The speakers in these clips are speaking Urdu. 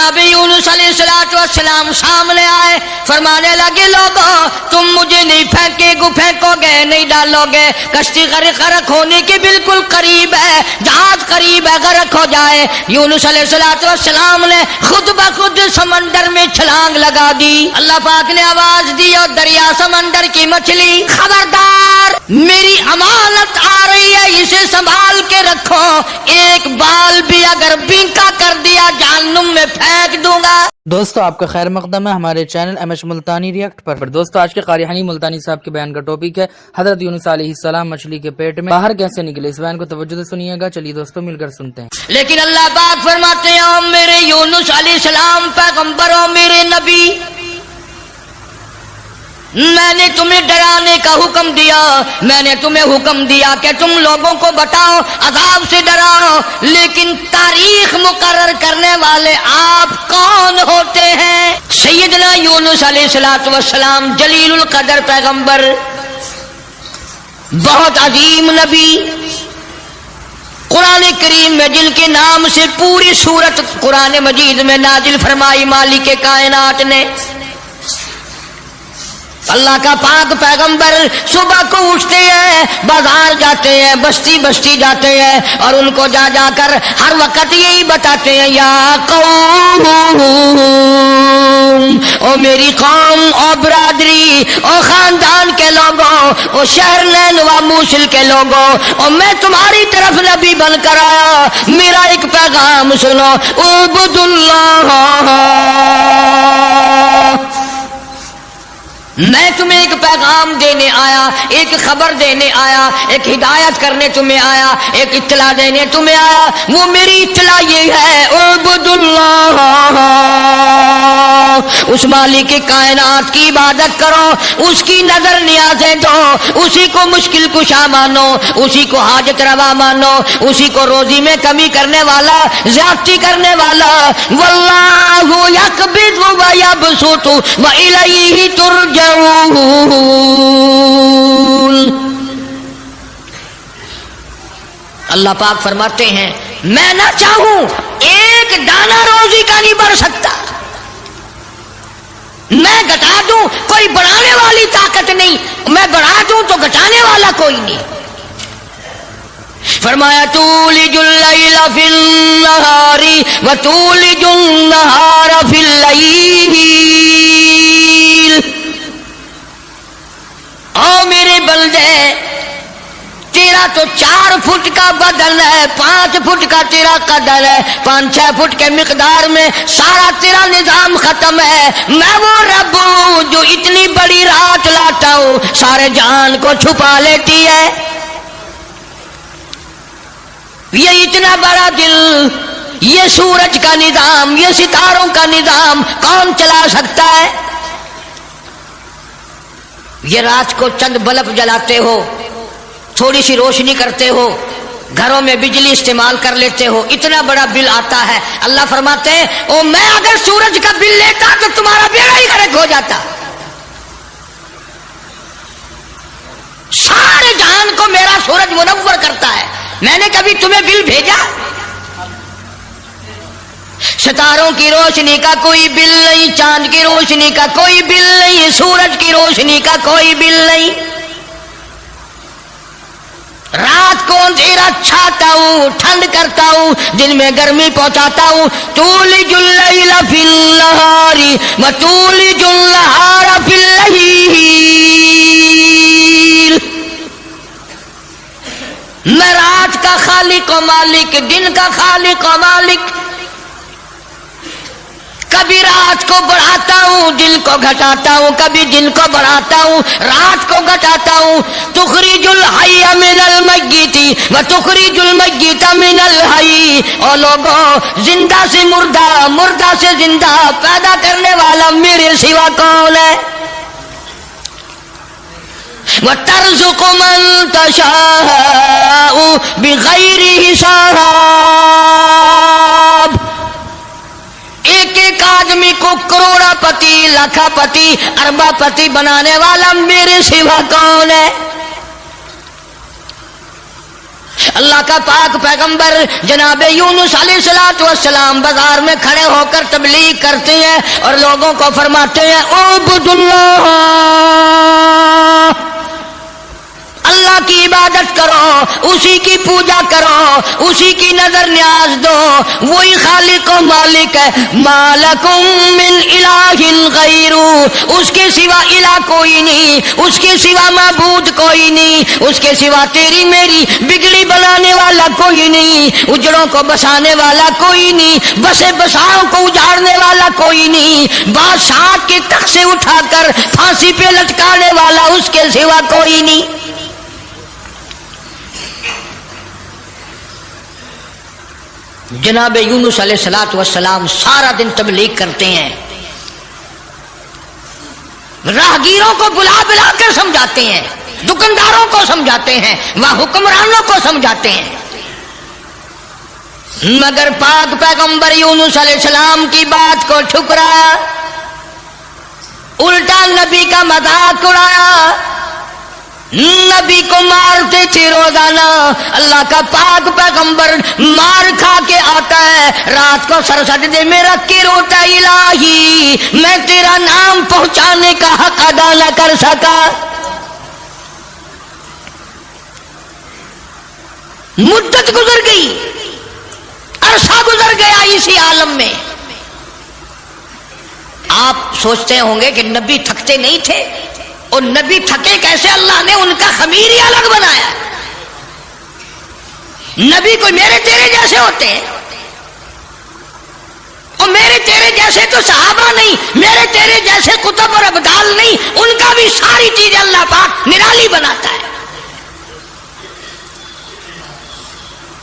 جناب یونس علیہ السلام سامنے آئے، فرمانے لگے لوگوں تم مجھے نہیں پھینکو گے، نہیں ڈالو گے، کشتی غرق ہونے کے بالکل قریب ہے، جہاز قریب ہے، غرق ہو جائے۔ یونس علیہ السلام نے خود بخود سمندر میں چھلانگ لگا دی۔ اللہ پاک نے آواز دی اور دریا سمندر کی مچھلی خبردار، میری امانت آ رہی ہے، اسے سنبھال کے رکھو، ایک بال بھی اگر بینکا کر دیا جہنم میں پھینک دوں گا۔ دوستو آپ کا خیر مقدم ہے ہمارے channel M H Multani React پر۔ دوستو آج کے قاری حنی ملتانی صاحب کے بیان کا ٹاپک ہے حضرت یونس علیہ السلام مچھلی کے پیٹ میں باہر کیسے نکلے۔ اس بیان کو توجہ سے سنیے گا، چلیے دوستو مل کر سنتے ہیں۔ لیکن اللہ پاک فرماتے ہیں او میرے یونس علیہ السلام پیغمبر، او میرے نبی، میں نے تمہیں ڈرانے کا حکم دیا، میں نے تمہیں حکم دیا کہ تم لوگوں کو بتاؤ، عذاب سے ڈراؤ، لیکن تاریخ مقرر کرنے والے آپ کون ہوتے ہیں؟ سیدنا یونس علیہ السلام جلیل القدر پیغمبر، بہت عظیم نبی، قرآن کریم میں جن کے نام سے پوری سورت قرآن مجید میں نازل فرمائی مالک کائنات نے۔ اللہ کا پاک پیغمبر صبح کو اٹھتے ہیں، بازار جاتے ہیں، بستی بستی جاتے ہیں، اور ان کو جا جا کر ہر وقت یہی بتاتے ہیں، یا قوم، او میری قوم، او برادری، او خاندان کے لوگوں، او شہر نینوا موصل کے لوگوں، او میں تمہاری طرف نبی بن کر آیا، میرا ایک پیغام سنو، اعبدوا اللہ، میں تمہیں ایک پیغام دینے آیا، ایک خبر دینے آیا، ایک ہدایت کرنے تمہیں آیا، ایک اطلاع دینے تمہیں آیا۔ وہ میری اطلاع یہ ہے، اعبدوا اللہ، اس مالک کائنات کی عبادت کرو، اس کی نظر نیازیں دو، اسی کو مشکل کشا مانو، اسی کو حاجت روا مانو، اسی کو روزی میں کمی کرنے والا، زیادتی کرنے والا۔ واللہ یقبض ویبسط والیہ ترجعون۔ اللہ پاک فرماتے ہیں میں نہ چاہوں ایک دانہ روزی کا نہیں بڑھ سکتا، میں گھٹا دوں کوئی بڑھانے والی طاقت نہیں، میں بڑھا دوں تو گھٹانے والا کوئی نہیں۔ فرمایا تولج اللیل فی النہار وتولج النہار فی اللیل، او میرے بندے، تیرا تو 4 فٹ کا بدن ہے، 5 فٹ کا تیرا قدر ہے، 5-6 فٹ کے مقدار میں سارا تیرا نظام ختم ہے۔ میں وہ رب ہوں جو اتنی بڑی رات لاتا ہوں، سارے جہان کو چھپا لیتی ہے۔ یہ اتنا بڑا دل، یہ سورج کا نظام، یہ ستاروں کا نظام کون چلا سکتا ہے؟ یہ رات کو چند بلب جلاتے ہو، تھوڑی سی روشنی کرتے ہو، گھروں میں بجلی استعمال کر لیتے ہو، اتنا بڑا بل آتا ہے۔ اللہ فرماتے ہیں او میں اگر سورج کا بل لیتا تو تمہارا بیڑا ہی غرق ہو جاتا۔ سارے جہان کو میرا سورج منور کرتا ہے، میں نے کبھی تمہیں بل بھیجا؟ ستاروں کی روشنی کا کوئی بل نہیں، چاند کی روشنی کا کوئی بل نہیں، سورج کی روشنی کا کوئی بل نہیں۔ رات کو اندھیرا چھاتا ہوں، ٹھنڈ کرتا ہوں، دن میں گرمی پہنچاتا ہوں۔ تولج اللیل فی النہار وتولج النہار فی اللیل، میں رات کا خالق و مالک، دن کا خالق و مالک، کبھی رات کو بڑھاتا ہوں دن کو گھٹاتا ہوں، کبھی دن کو بڑھاتا ہوں رات کو گھٹاتا ہوں۔ تخرج الحی من المیت وتخرج المیت من الحی، اور لوگوں زندہ سے مردہ، مردہ سے زندہ پیدا کرنے والا میرے سوا کون ہے؟ وَتَرْزُقُ مَن تَشَاءُ بِغَيْرِ حساب، ایک ایک آدمی کو کروڑا پتی، لاکھا پتی، اربا پتی بنانے والا میرے سوا کون ہے؟ اللہ کا پاک پیغمبر جناب یونس علیہ السلام بازار میں کھڑے ہو کر تبلیغ کرتے ہیں اور لوگوں کو فرماتے ہیں اعبدوا اللہ، اللہ کی عبادت کرو، اسی کی پوجا کرو، اسی کی نظر نیاز دو، وہی خالق و مالک ہے۔ ما لکم من الہ غیر، اس کے سوا الہ کوئی نہیں، اس کے سوا معبود کوئی نہیں، اس کے سوا تیری میری بگڑی بنانے والا کوئی نہیں، اجڑوں کو بسانے والا کوئی نہیں، بسے بساؤں کو اجاڑنے والا کوئی نہیں، بادشاہ کے تخت سے اٹھا کر پھانسی پہ لٹکانے والا اس کے سوا کوئی نہیں۔ جناب یونس علیہ السلام سارا دن تبلیغ کرتے ہیں، راہگیروں کو بلا بلا کر سمجھاتے ہیں، دکانداروں کو سمجھاتے ہیں، وہاں حکمرانوں کو سمجھاتے ہیں، مگر پاک پیغمبر یونس علیہ السلام کی بات کو ٹھکرایا، الٹا نبی کا مذاق اڑایا، نبی کو مارتے تھے روزانہ۔ اللہ کا پاک پیغمبر مار کھا کے آتا ہے، رات کو سر سجدے میں رکھ کے روتا، الہی میں تیرا نام پہنچانے کا حق ادا نہ کر سکا۔ مدت گزر گئی، عرصہ گزر گیا اسی عالم میں۔ آپ سوچتے ہوں گے کہ نبی تھکتے نہیں تھے، اور نبی تھکے کیسے؟ اللہ نے ان کا خمیر ہی الگ بنایا۔ نبی کوئی میرے تیرے جیسے ہوتے ہیں، اور میرے تیرے جیسے تو صحابہ نہیں، میرے تیرے جیسے کتب اور ابدال نہیں، ان کا بھی ساری چیزیں اللہ پاک نرالی بناتا ہے۔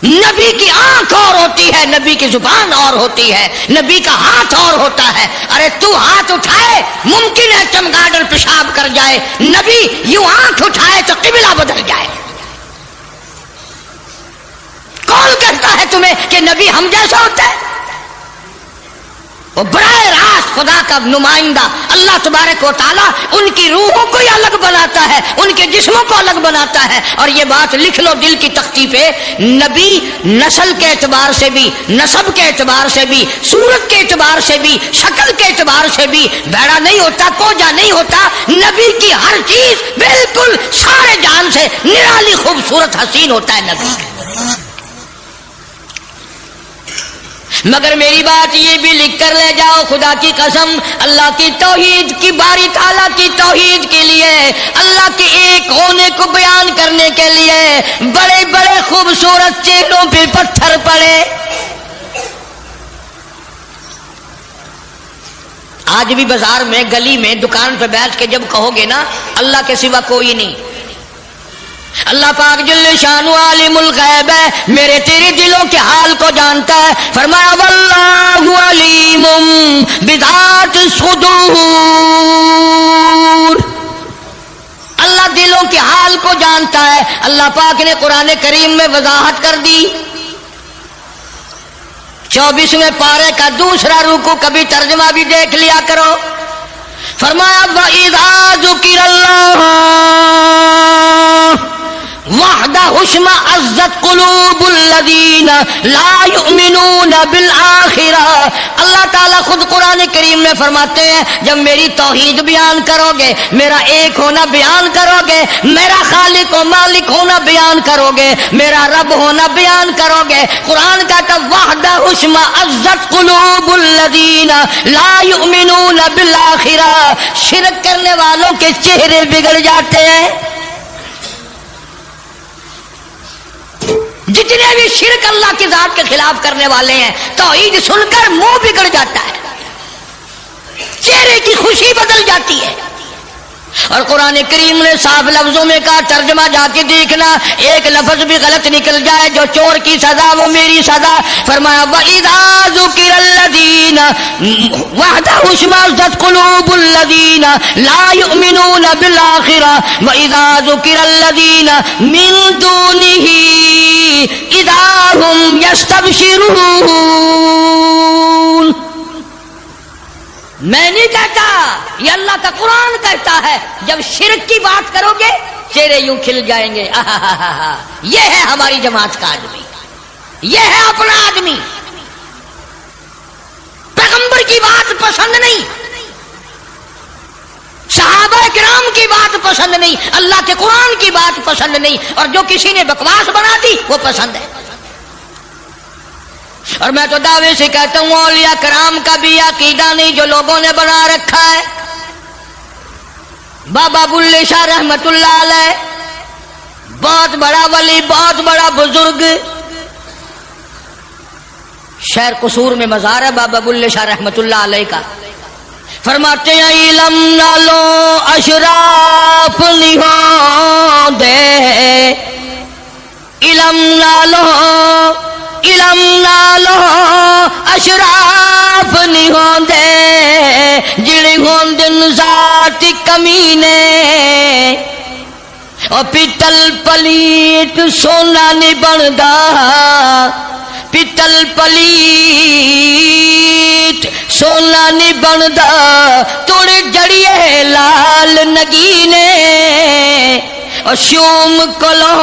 نبی کی آنکھ اور ہوتی ہے، نبی کی زبان اور ہوتی ہے، نبی کا ہاتھ اور ہوتا ہے۔ ارے تو ہاتھ اٹھائے ممکن ہے چمگادڑ پیشاب کر جائے، نبی یوں آنکھ اٹھائے تو قبلہ بدل جائے۔ کون کہتا ہے تمہیں کہ نبی ہم جیسا ہوتا ہے؟ وہ براہ راست خدا کا نمائندہ اللہ تبارک و تعالیٰ ان کی روحوں کو ہی الگ بناتا ہے، ان کے جسموں کو الگ بناتا ہے۔ اور یہ بات لکھ لو دل کی تختی پہ، نبی نسل کے اعتبار سے بھی، نسب کے اعتبار سے بھی، صورت کے اعتبار سے بھی، شکل کے اعتبار سے بھی بھیڑا نہیں ہوتا، کوجا نہیں ہوتا۔ نبی کی ہر چیز بالکل سارے جان سے نرالی خوبصورت حسین ہوتا ہے نبی۔ مگر میری بات یہ بھی لکھ کر لے جاؤ، خدا کی قسم، اللہ کی توحید کی، باری تعالیٰ کی توحید کے لیے، اللہ کے ایک ہونے کو بیان کرنے کے لیے بڑے بڑے خوبصورت چہروں پہ پتھر پڑے۔ آج بھی بازار میں، گلی میں، دکان پہ بیٹھ کے جب کہو گے نا اللہ کے سوا کوئی نہیں، اللہ پاک جل شانہ عالم الغیب ہے، میرے تیرے دلوں کے حال کو جانتا ہے۔ فرمایا واللہ علیم بذات الصدور، اللہ دلوں کے حال کو جانتا ہے۔ اللہ پاک نے قرآن کریم میں وضاحت کر دی، 24ویں پارے کا دوسرا رکوع، کبھی ترجمہ بھی دیکھ لیا کرو۔ فرمایا وَإِذَا ذُكِرَ اللَّهُ وَحْدَهُ اشْمَأَزَّتْ قُلُوبُ الَّذِينَ لَا يُؤْمِنُونَ بِالْآخِرَةِ۔ اللہ تعالیٰ خود قرآن کریم میں فرماتے ہیں جب میری توحید بیان کرو گے، میرا ایک ہونا بیان کرو گے، میرا خالق و مالک ہونا بیان کرو گے، میرا رب ہونا بیان کرو گے، قرآن کا تب وَحْدَهُ اشْمَأَزَّتْ قُلُوبُ الَّذِينَ لَا يُؤْمِنُونَ بِالْآخِرَةِ، شرک کرنے والوں کے چہرے بگڑ جاتے ہیں۔ جتنے بھی شرک اللہ کی ذات کے خلاف کرنے والے ہیں، توحید سن کر منہ بگڑ جاتا ہے، چہرے کی خوشی بدل جاتی ہے۔ اور قرآن کریم نے صاف لفظوں میں کہا، ترجمہ جا کے دیکھنا، ایک لفظ بھی غلط نکل جائے، جو چور کی سزا وہ میری سزا۔ فرمایا وَإِذَا ذُكِرَ الَّذِينَ وَحْدَهُ اشْمَأَزَّتْ قُلُوبُ الَّذِينَ لَا يُؤْمِنُونَ بِالْآخِرَةِ وَإِذَا ذُكِرَ الَّذِينَ مِن دُونِهِ إِذَا هُمْ يَسْتَبْشِرُونَ۔ میں نہیں کہتا، یہ اللہ کا قرآن کہتا ہے، جب شرک کی بات کرو گے چہرے یوں کھل جائیں گے. یہ ہے ہماری جماعت کا آدمی, یہ ہے اپنا آدمی. پیغمبر کی بات پسند نہیں, صحابہ کرام کی بات پسند نہیں, اللہ کے قرآن کی بات پسند نہیں, اور جو کسی نے بکواس بنا دی وہ پسند ہے. اور میں تو دعوے سے کہتا ہوں اولیاء کرام کا بھی عقیدہ نہیں جو لوگوں نے بنا رکھا ہے. بابا بلے شاہ رحمت اللہ علیہ بہت بڑا ولی, بہت بڑا بزرگ, شہر قصور میں مزار ہے بابا بلے شاہ رحمت اللہ علیہ کا. فرماتے ہیں علم نہ لو اشراف نہیں ہوں دے, علم نہ لو, علم نہ لو اشراف نہیں ہوں دے, جڑے ہوں دن ذات کمینے, اور پیتل پلیت سونا نہیں بندا, پیتل پلیت سونا نہیں بندا, توڑے جڑیے لال نگینے, اور شوم کلو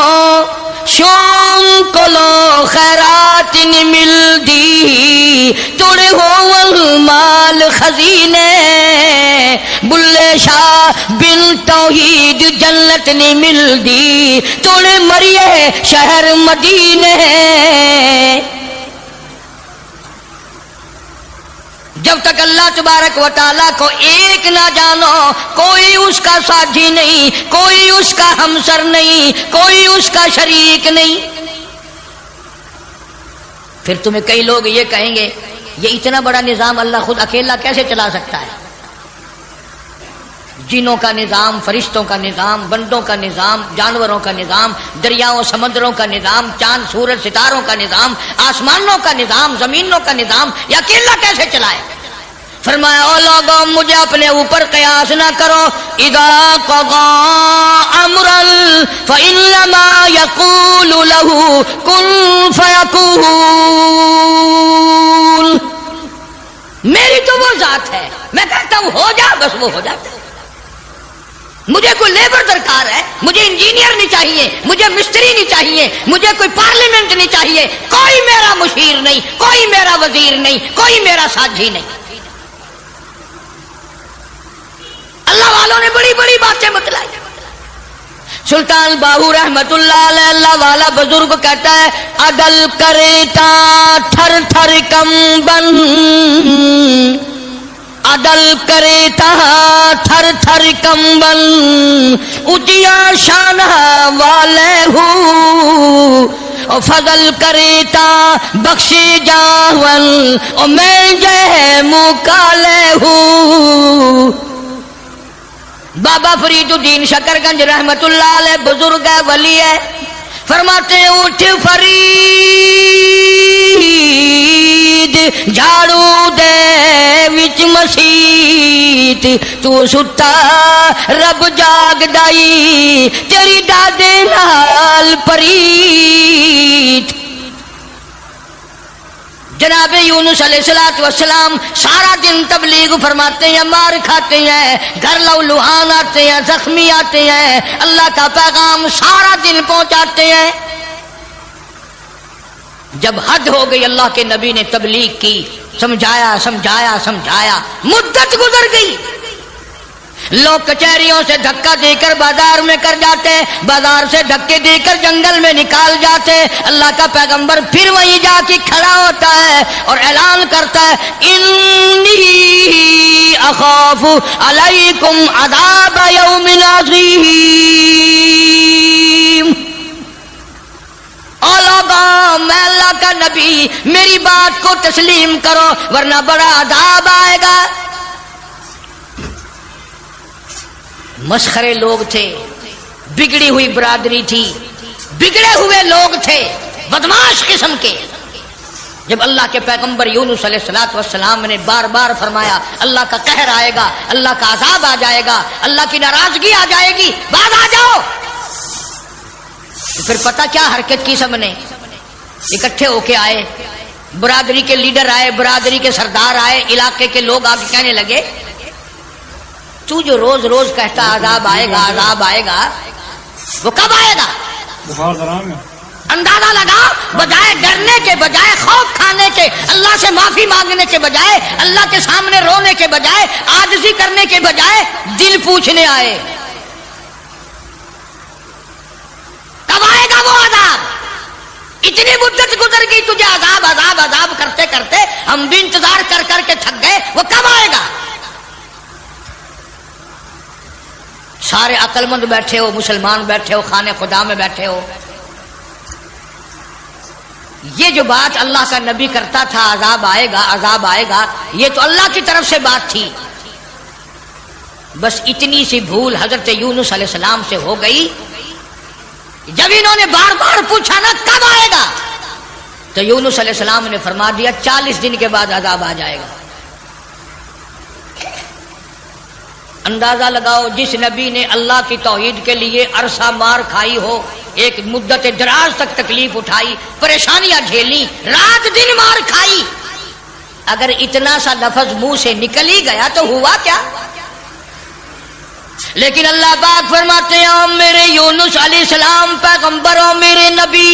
خیرات نہیں ملدی, توڑے ہو مال خزینے, بلے شاہ بن توحید جنت نہیں ملدی, توڑے مریے شہر مدینے. جب تک اللہ تبارک و تعالیٰ کو ایک نہ جانو, کوئی اس کا ساتھی نہیں, کوئی اس کا ہمسر نہیں, کوئی اس کا شریک نہیں. پھر تمہیں کئی لوگ یہ کہیں گے یہ اتنا بڑا نظام اللہ خود اکیلا کیسے چلا سکتا ہے؟ جنوں کا نظام, فرشتوں کا نظام, بندوں کا نظام, جانوروں کا نظام, دریاؤں سمندروں کا نظام, چاند سورج ستاروں کا نظام, آسمانوں کا نظام, زمینوں کا نظام, یہ اکیلا کیسے چلائے؟ فرمایا او لوگوں مجھے اپنے اوپر قیاس نہ کرو, اذا قضى امرا فانما يقول له كن فيكون. میری تو وہ ذات ہے, میں کہتا ہوں ہو جا, بس وہ ہو جاتا ہے. مجھے کوئی لیبر درکار ہے, مجھے انجینئر نہیں چاہیے, مجھے مستری نہیں چاہیے, مجھے کوئی پارلیمنٹ نہیں چاہیے, کوئی میرا مشیر نہیں, کوئی میرا وزیر نہیں, کوئی میرا ساتھی نہیں. اللہ والوں نے بڑی بڑی باتیں بتلائی. سلطان باہو رحمت اللہ علیہ اللہ والا بزرگ کہتا ہے عدل کریتا تھر تھر کمبن, عدل کریتا تھر تھر کمبن, اٹیا شانہ والے ہو, اور فضل کریتا بخشی جاون, اور میں جے مکالے ہوں. بابا فرید الدین شکر گنج رحمت اللہ علیہ بزرگ ہے, ولی ہے. فرماتے ہیں اٹھ فرید جھاڑو دے وچ مسیت, تو ستا رب جاگ دائی تیری دادے نال پریت. جناب یونس علیہ السلام سارا دن تبلیغ فرماتے ہیں, مار کھاتے ہیں, گھر لو لوہان آتے ہیں, زخمی آتے ہیں, اللہ کا پیغام سارا دن پہنچاتے ہیں. جب حد ہو گئی اللہ کے نبی نے تبلیغ کی, سمجھایا سمجھایا سمجھایا, مدت گزر گئی. لوگ کچہریوں سے دھکا دے کر بازار میں کر جاتے, بازار سے دھکے دے کر جنگل میں نکال جاتے. اللہ کا پیغمبر پھر وہیں جا کے کھڑا ہوتا ہے اور اعلان کرتا ہے انی اخاف علیکم عذاب یوم عظیم. او لوگوں, میں اللہ کا نبی, میری بات کو تسلیم کرو ورنہ بڑا عذاب آئے گا. مسخرے لوگ تھے, بگڑی ہوئی برادری تھی, بگڑے ہوئے لوگ تھے, بدماش قسم کے. جب اللہ کے پیغمبر یونس علیہ السلام نے بار بار فرمایا اللہ کا قہر آئے گا, اللہ کا عذاب آ جائے گا, اللہ کی ناراضگی آ جائے گی, بعد آ جاؤ, تو پھر پتہ کیا حرکت کی. سب نے اکٹھے ہو کے آئے, برادری کے لیڈر آئے, برادری کے سردار آئے, علاقے کے لوگ آ کے کہنے لگے تو جو روز روز کہتا عذاب آئے گا عذاب آئے گا, وہ کب آئے گا؟ بخار درام ہے. اندازہ لگا، بجائے ڈرنے کے، بجائے خوف کھانے کے، اللہ سے معافی مانگنے کے بجائے، اللہ کے سامنے رونے کے بجائے، عاجزی کرنے کے بجائے دل پوچھنے آئے کب آئے گا وہ عذاب؟ اتنی مدت گزر گئی تجھے عذاب عذاب عذاب کرتے کرتے، ہم بھی انتظار کر کر کے تھک گئے، وہ کب آئے گا؟ سارے عقل مند بیٹھے ہو، مسلمان بیٹھے ہو، خانے خدا میں بیٹھے ہو، یہ جو بات اللہ کا نبی کرتا تھا عذاب آئے گا عذاب آئے گا، یہ تو اللہ کی طرف سے بات تھی، بس اتنی سی بھول حضرت یونس علیہ السلام سے ہو گئی. جب انہوں نے بار بار پوچھا نا کب آئے گا، تو یونس علیہ السلام نے فرما دیا 40 دن کے بعد عذاب آ جائے گا. اندازہ لگاؤ، جس نبی نے اللہ کی توحید کے لیے عرصہ مار کھائی ہو، ایک مدت دراز تک تکلیف اٹھائی، پریشانیاں جھیلی، رات دن مار کھائی، اگر اتنا سا لفظ منہ سے نکل ہی گیا تو ہوا کیا؟ لیکن اللہ پاک فرماتے ہیں او میرے یونس علیہ السلام پیغمبر، او میرے نبی،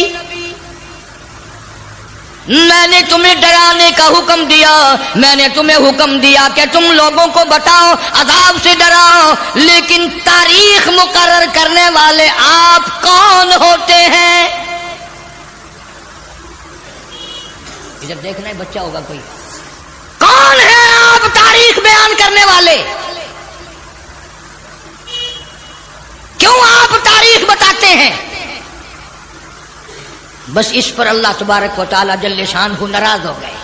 میں نے تمہیں ڈرانے کا حکم دیا، میں نے تمہیں حکم دیا کہ تم لوگوں کو بتاؤ، عذاب سے ڈراؤ، لیکن تاریخ مقرر کرنے والے آپ کون ہوتے ہیں؟ جب دیکھنا ہے بچہ ہوگا کوئی، کون ہے آپ تاریخ بیان کرنے والے؟ کیوں آپ تاریخ بتاتے ہیں؟ بس اس پر اللہ تبارک و تعالی جل شانہ ناراض ہو گئے.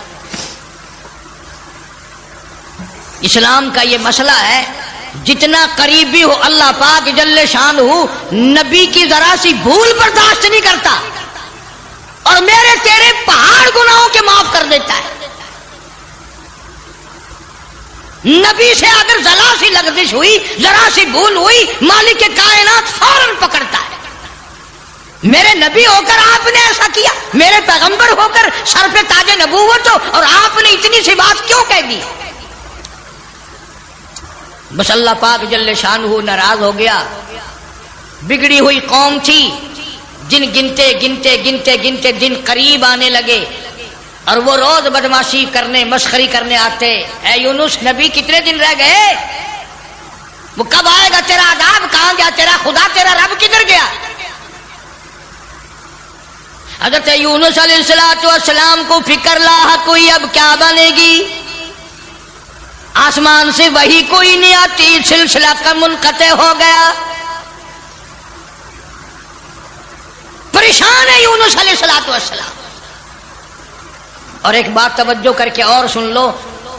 اسلام کا یہ مسئلہ ہے، جتنا قریبی ہو اللہ پاک جل شانہ نبی کی ذرا سی بھول برداشت نہیں کرتا، اور میرے تیرے پہاڑ گناہوں کے معاف کر دیتا ہے. نبی سے اگر ذرا سی لغزش ہوئی، ذرا سی بھول ہوئی، مالک کائنات فوراً پکڑتا ہے. میرے نبی ہو کر آپ نے ایسا کیا، میرے پیغمبر ہو کر سر پہ تاج نبوت ہو، اور آپ نے اتنی سی بات کیوں کہہ دی؟ بس اللہ پاک جل شانہ ناراض ہو گیا. بگڑی ہوئی قوم تھی، جن گنتے گنتے گنتے گنتے دن قریب آنے لگے، اور وہ روز بدماشی کرنے، مسخری کرنے آتے. اے یونس نبی کتنے دن رہ گئے؟ وہ کب آئے گا تیرا عذاب؟ کہاں گیا تیرا خدا؟ تیرا رب کدھر گیا؟ حضرت یونس علیہ السلام کو فکر لاحق ہوئی، اب کیا بنے گی؟ آسمان سے وہی کوئی نہیں آتی، سلسلہ کا منقطع ہو گیا. پریشان ہے یونس علیہ السلام. اور ایک بات توجہ کر کے اور سن لو،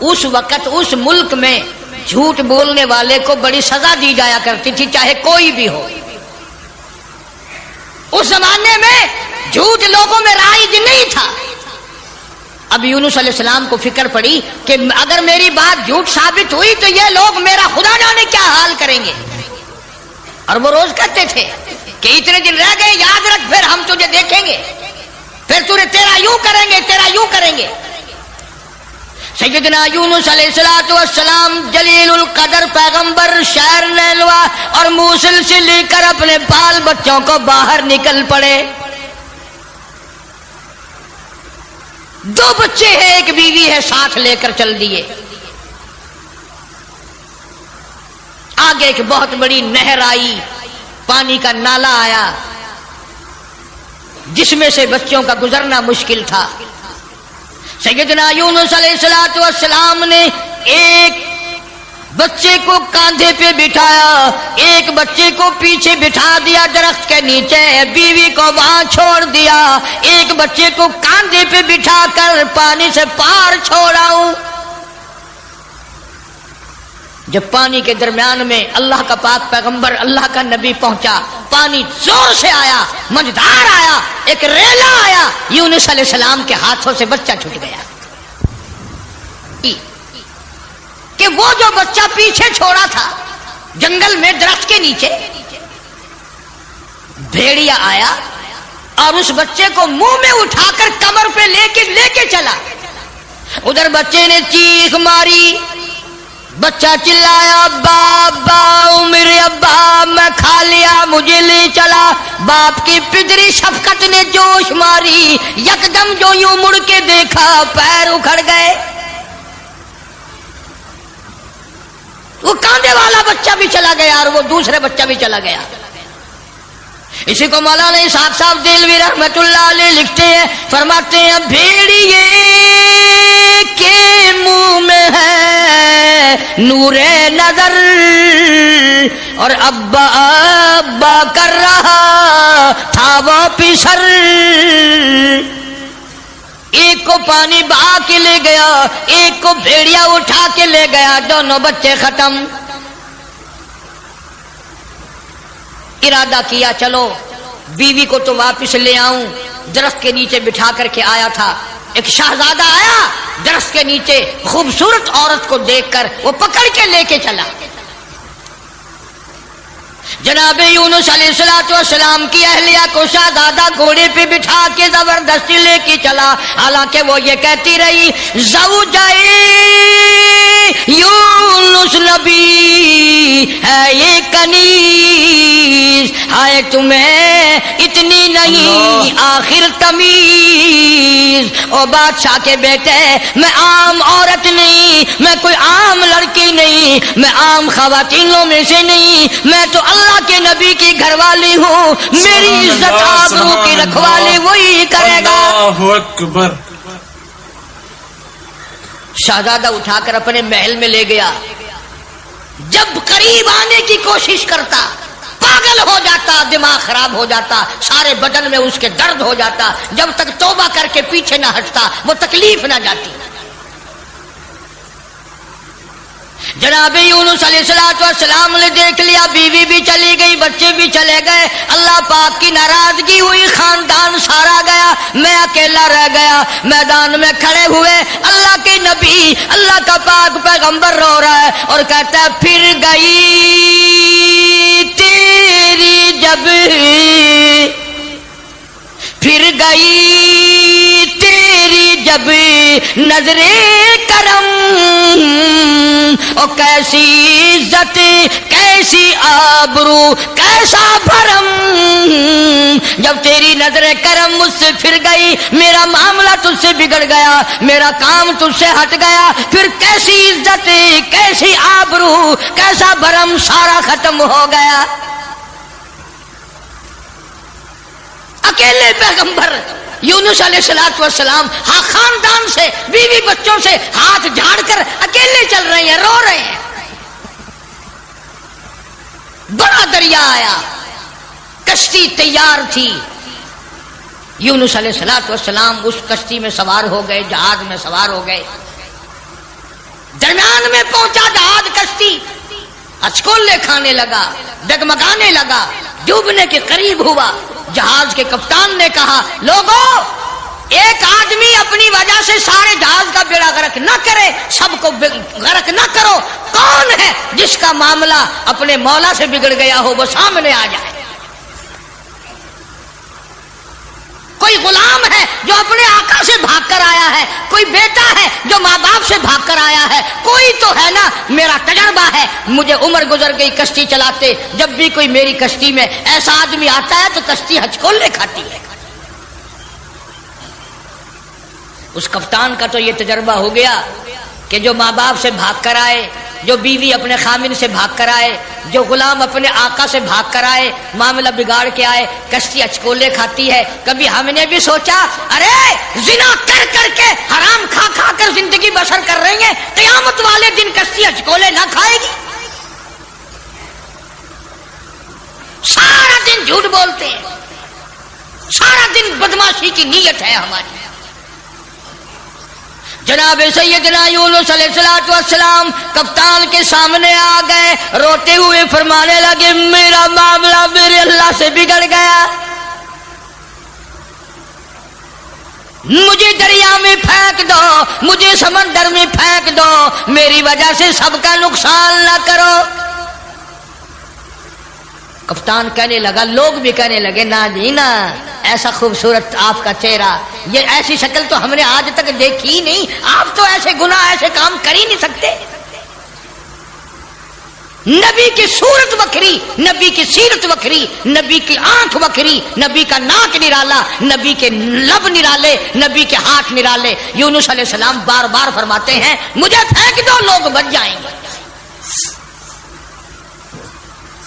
اس وقت اس ملک میں جھوٹ بولنے والے کو بڑی سزا دی جایا کرتی تھی، چاہے کوئی بھی ہو. اس زمانے میں جھوٹ لوگوں میں رائج نہیں تھا. اب یونس علیہ السلام کو فکر پڑی کہ اگر میری بات جھوٹ ثابت ہوئی تو یہ لوگ میرا خدا جانے کیا حال کریں گے. اور وہ روز کہتے تھے کہ اتنے دن رہ گئے، یاد رکھ، پھر ہم تجھے دیکھیں گے، پھر تیرا یوں کریں گے، تیرا یوں کریں گے. سیدنا یونس علیہ السلام جلیل القدر پیغمبر شہر نیلوا اور موصل سے لے کر اپنے بال بچوں کو باہر نکل پڑے. 2 بچے ہیں، ایک بیوی ہے، ساتھ لے کر چل دیے. آگے ایک بہت بڑی نہر آئی، پانی کا نالا آیا جس میں سے بچوں کا گزرنا مشکل تھا. سیدنا یونس علیہ السلام نے ایک بچے کو کاندھے پہ بٹھایا، ایک بچے کو پیچھے بٹھا دیا درخت کے نیچے، بیوی کو وہاں چھوڑ دیا، ایک بچے کو کاندھے پہ بٹھا کر پانی سے پار چھوڑاؤں. جب پانی کے درمیان میں اللہ کا پاک پیغمبر، اللہ کا نبی پہنچا، پانی زور سے آیا، مجدار آیا، ایک ریلا آیا، یونس علیہ السلام کے ہاتھوں سے بچہ چھوٹ گیا. کہ وہ جو بچہ پیچھے چھوڑا تھا جنگل میں درخت کے نیچے، بھیڑیا آیا اور اس بچے کو منہ میں اٹھا کر کمر پہ لے کے چلا. ادھر بچے نے چیخ ماری، بچہ چلایا ابا ابا میرے ابا میں کھا لیا مجھے لے چلا. باپ کی پدری شفقت نے جوش ماری, یکدم جو یوں مڑ کے دیکھا پیر اکھڑ گئے. وہ کاندھے والا بچہ بھی چلا گیا اور وہ دوسرے بچہ بھی چلا گیا. اسی کو مولانا اسحاق صاحب دہلوی رحمت اللہ علیہ لکھتے ہیں, فرماتے ہیں بھیڑیے کے منہ میں ہے نور نظر اور ابا ابا کر رہا تھا وہ پیشر. ایک کو پانی بہا کے لے گیا, ایک کو بھیڑیا اٹھا کے لے گیا, دونوں بچے ختم. ارادہ کیا چلو بیوی کو تو واپس لے آؤں. درخت کے نیچے بٹھا کر کے آیا تھا. ایک شہزادہ آیا, درخت کے نیچے خوبصورت عورت کو دیکھ کر وہ پکڑ کے لے کے چلا. جناب یونس علیہ السلام کی اہلیہ کو شہزادہ گھوڑے پہ بٹھا کے زبردستی لے کے چلا. حالانکہ وہ یہ کہتی رہی زوجائے یونس نبی ہے یہ کنیز, ہائے تمہیں اتنی نہیں آخر تمیز. او بادشاہ کے بیٹے میں عام عورت نہیں, میں کوئی عام لڑکی نہیں, میں عام خواتینوں میں سے نہیں, میں تو اللہ کے نبی کی گھر والی ہوں. میری عزت آبرو کی رکھوالی وہی کرے گا. اللہ اکبر. شہزادہ اٹھا کر اپنے محل میں لے گیا. جب قریب آنے کی کوشش کرتا پاگل ہو جاتا, دماغ خراب ہو جاتا, سارے بدن میں اس کے درد ہو جاتا. جب تک توبہ کر کے پیچھے نہ ہٹتا وہ تکلیف نہ جاتی. جناب یونس علیہ السلام نے دیکھ لیا, بیوی بھی چلی گئی, بچے بھی چلے گئے. اللہ پاک کی ناراضگی ہوئی, خاندان سارا گیا, میں اکیلا رہ گیا. میدان میں کھڑے ہوئے اللہ کے نبی, اللہ کا پاک پیغمبر رو رہا ہے اور کہتا ہے پھر گئی تیری جب, پھر گئی تیری جب نظر کرم, او کیسی عزت کیسی آبرو کیسا بھرم. جب تیری نظر کرم مجھ سے پھر گئی, میرا معاملہ تجھ سے بگڑ گیا, میرا کام تجھ سے ہٹ گیا, پھر کیسی عزت کیسی آبرو کیسا بھرم سارا ختم ہو گیا. اکیلے پیغمبر یونس علیہ السلام ہاں خاندان سے بیوی بچوں سے ہاتھ جھاڑ کر اکیلے چل رہے ہیں, رو رہے ہیں. بڑا دریا آیا, کشتی تیار تھی. یونس علیہ السلام اس کشتی میں سوار ہو گئے, جہاز میں سوار ہو گئے. درمیان میں پہنچا جہاز, کشتی اچکولے کھانے لگا, ڈگمگانے لگا, ڈوبنے کے قریب ہوا. جہاز کے کپتان نے کہا لوگوں ایک آدمی اپنی وجہ سے سارے جہاز کا بیڑا غرق نہ کرے, سب کو غرق نہ کرو. کون ہے جس کا معاملہ اپنے مولا سے بگڑ گیا ہو وہ سامنے آ جائے. کوئی غلام ہے جو اپنے آقا سے بھاگ کر آیا ہے, کوئی بیٹا ہے جو ماں باپ سے بھاگ کر آیا ہے, کوئی تو ہے نا. میرا تجربہ ہے, مجھے عمر گزر گئی کشتی چلاتے, جب بھی کوئی میری کشتی میں ایسا آدمی آتا ہے تو کشتی ہچکولے کھاتی ہے. اس کپتان کا تو یہ تجربہ ہو گیا کہ جو ماں باپ سے بھاگ کر آئے, جو بیوی اپنے خامن سے بھاگ کر آئے, جو غلام اپنے آقا سے بھاگ کر آئے, معاملہ بگاڑ کے آئے, کشتی اچکولے کھاتی ہے. کبھی ہم نے بھی سوچا ارے زنا کر کر کے حرام کھا کھا کر زندگی بسر کر رہی ہیں, قیامت والے دن کشتی اچکولے نہ کھائے گی. سارا دن جھوٹ بولتے ہیں, سارا دن بدماشی کی نیت ہے ہماری. جناب سیدنا یونس علیہ السلام کپتان کے سامنے آ گئے, روتے ہوئے فرمانے لگے میرا معاملہ میرے اللہ سے بگڑ گیا, مجھے دریا میں پھینک دو, مجھے سمندر میں پھینک دو, میری وجہ سے سب کا نقصان نہ کرو. کپتان کہنے لگا, لوگ بھی کہنے لگے نا جی نا, ایسا خوبصورت آپ کا چہرہ, یہ ایسی شکل تو ہم نے آج تک دیکھی ہی نہیں, آپ تو ایسے گناہ ایسے کام کر ہی نہیں سکتے. نبی کی صورت وکھری، نبی کی سیرت وکھری، نبی کی آنکھ وکھری، نبی کا ناک نرالا، نبی کے لب نرالے، نبی کے ہاتھ نرالے۔ یونس علیہ السلام بار بار فرماتے ہیں مجھے پھینک دو لوگ بچ جائیں گے۔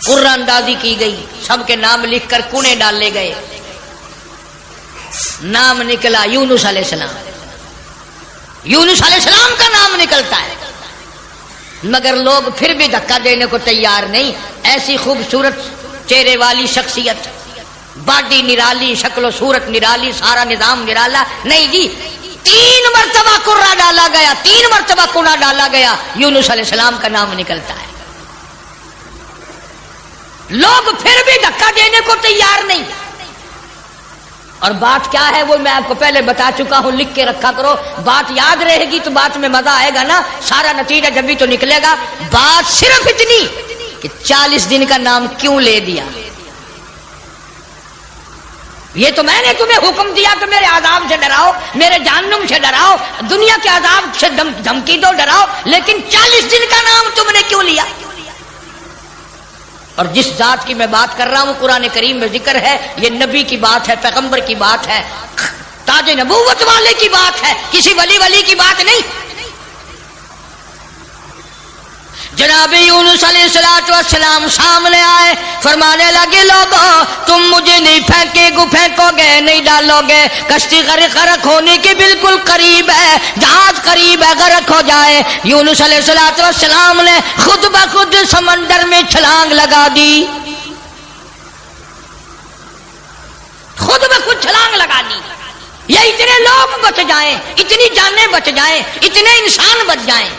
قرآن اندازی کی گئی، سب کے نام لکھ کر کونے ڈالے گئے، نام نکلا یونس علیہ السلام۔ یونس علیہ السلام کا نام نکلتا ہے، مگر لوگ پھر بھی دھکا دینے کو تیار نہیں۔ ایسی خوبصورت چہرے والی شخصیت، باڈی نرالی، شکل و صورت نرالی، سارا نظام نرالا، نہیں جی 3 مرتبہ قرہ ڈالا گیا، 3 مرتبہ کونا ڈالا گیا، یونس علیہ السلام کا نام نکلتا ہے۔ لوگ پھر بھی دھکا دینے کو تیار نہیں۔ اور بات کیا ہے وہ میں آپ کو پہلے بتا چکا ہوں، لکھ کے رکھا کرو، بات یاد رہے گی تو بات میں مزہ آئے گا نا، سارا نتیجہ جب بھی تو نکلے گا۔ بات صرف اتنی کہ 40 دن کا نام کیوں لے دیا؟ یہ تو میں نے تمہیں حکم دیا کہ میرے عذاب سے ڈراؤ، میرے جہنم سے ڈراؤ، دنیا کے عذاب سے دھمکی دو، ڈراؤ، لیکن 40 دن کا نام تم نے کیوں لیا؟ اور جس ذات کی میں بات کر رہا ہوں قرآن کریم میں ذکر ہے، یہ نبی کی بات ہے، پیغمبر کی بات ہے، تاج نبوت والے کی بات ہے، کسی ولی کی بات نہیں۔ جناب یونس علیہ السلام سامنے آئے، فرمانے لگے لوگوں تم مجھے نہیں پھینکو گے، نہیں ڈالو گے، کشتی غرق ہونے کے بالکل قریب ہے، جہاز قریب ہے غرق ہو جائے۔ یونس علیہ السلام نے خود بخود سمندر میں چھلانگ لگا دی، خود بخود چھلانگ لگا دی، یہ اتنے لوگ بچ جائیں، اتنی جانیں بچ جائیں، اتنے انسان بچ جائیں۔